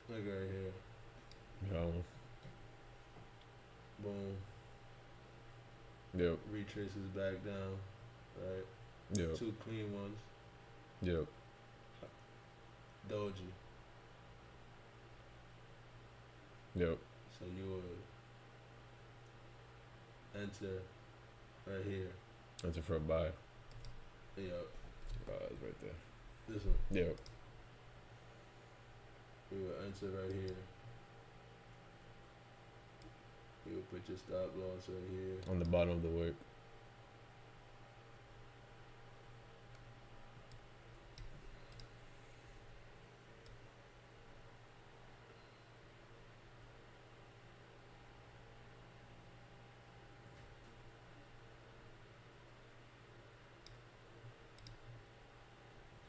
Like right here. No. Boom. Yep. Retraces back down. Right? Yep. Two clean ones. Yep. Doji. Yep. So you would enter right here. Enter for a buy. Yep. It's right there. This one. Yep. You would enter right here. You would put your stop loss right here. On the bottom of the wick.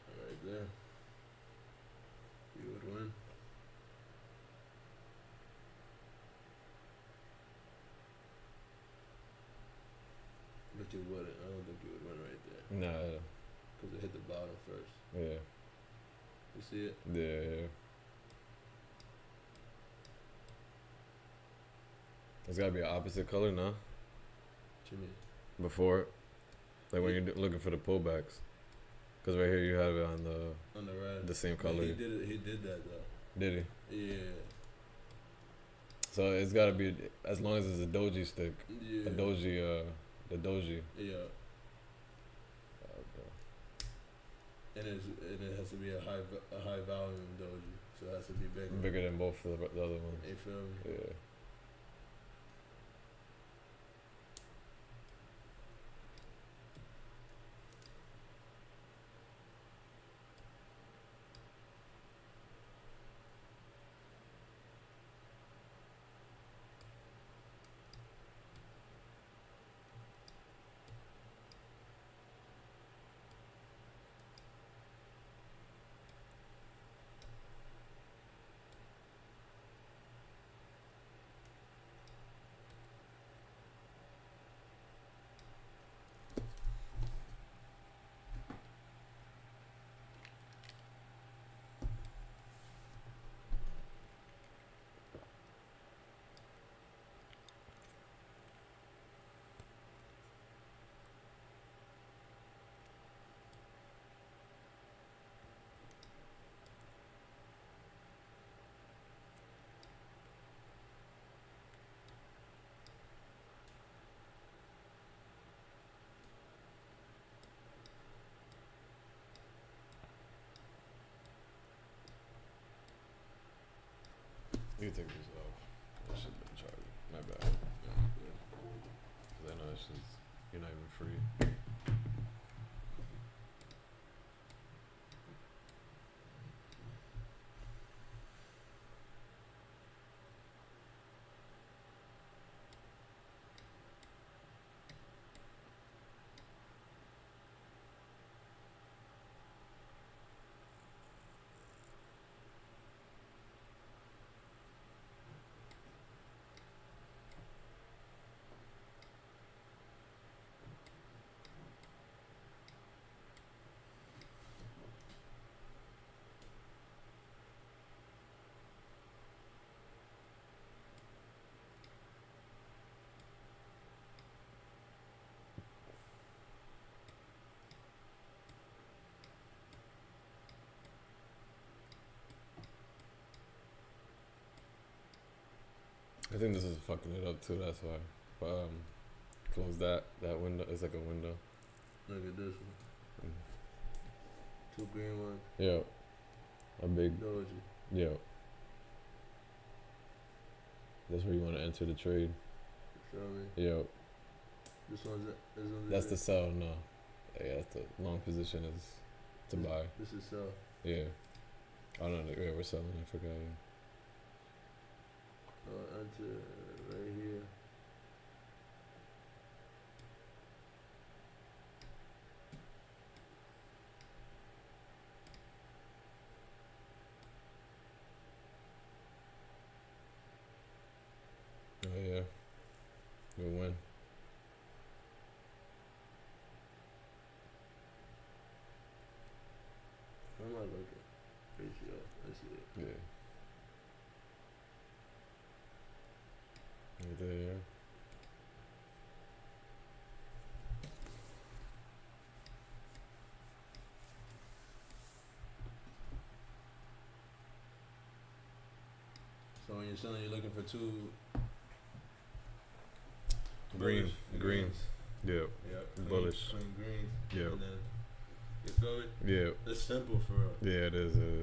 Right there. You would win. But you wouldn't. I don't think you would win right there. Nah. Because it hit the bottom first. Yeah. You see it? Yeah. It's gotta be an opposite color, no? What you mean? Before, like when you're looking for the pullbacks, because right here you have it on the red. the same But color. He did that though. Did he? Yeah. So it's gotta be as long as it's a doji stick. Yeah. A doji, the doji. Yeah. And it has to be a high volume doji, so it has to be bigger. Bigger than both of the other ones. You feel me? Yeah. can take this off. That shit been charged. My bad. Cause I know it's just you're not even free. I think this is fucking it up too. That's why. But close that window. It's like a window. Look at this one. 2 green ones. Yeah. A big. Doji. Yeah. That's where you want to enter the trade. You feel me? Yeah. This one's That's the sell. No. Yeah, that's the long position is to buy. This is sell. Yeah. I don't know. Yeah, we're selling. I forgot. Yeah. Enter right here. Oh yeah. Good win. I'm not looking. Ratio. Let's see it. Yeah. Right there, yeah. So when you're selling, you're looking for 2 Green. greens. Yeah. Yeah. Bullish. Clean greens. Yeah. And then, you feel me? Yeah. It's simple for real. Yeah, it is. It is.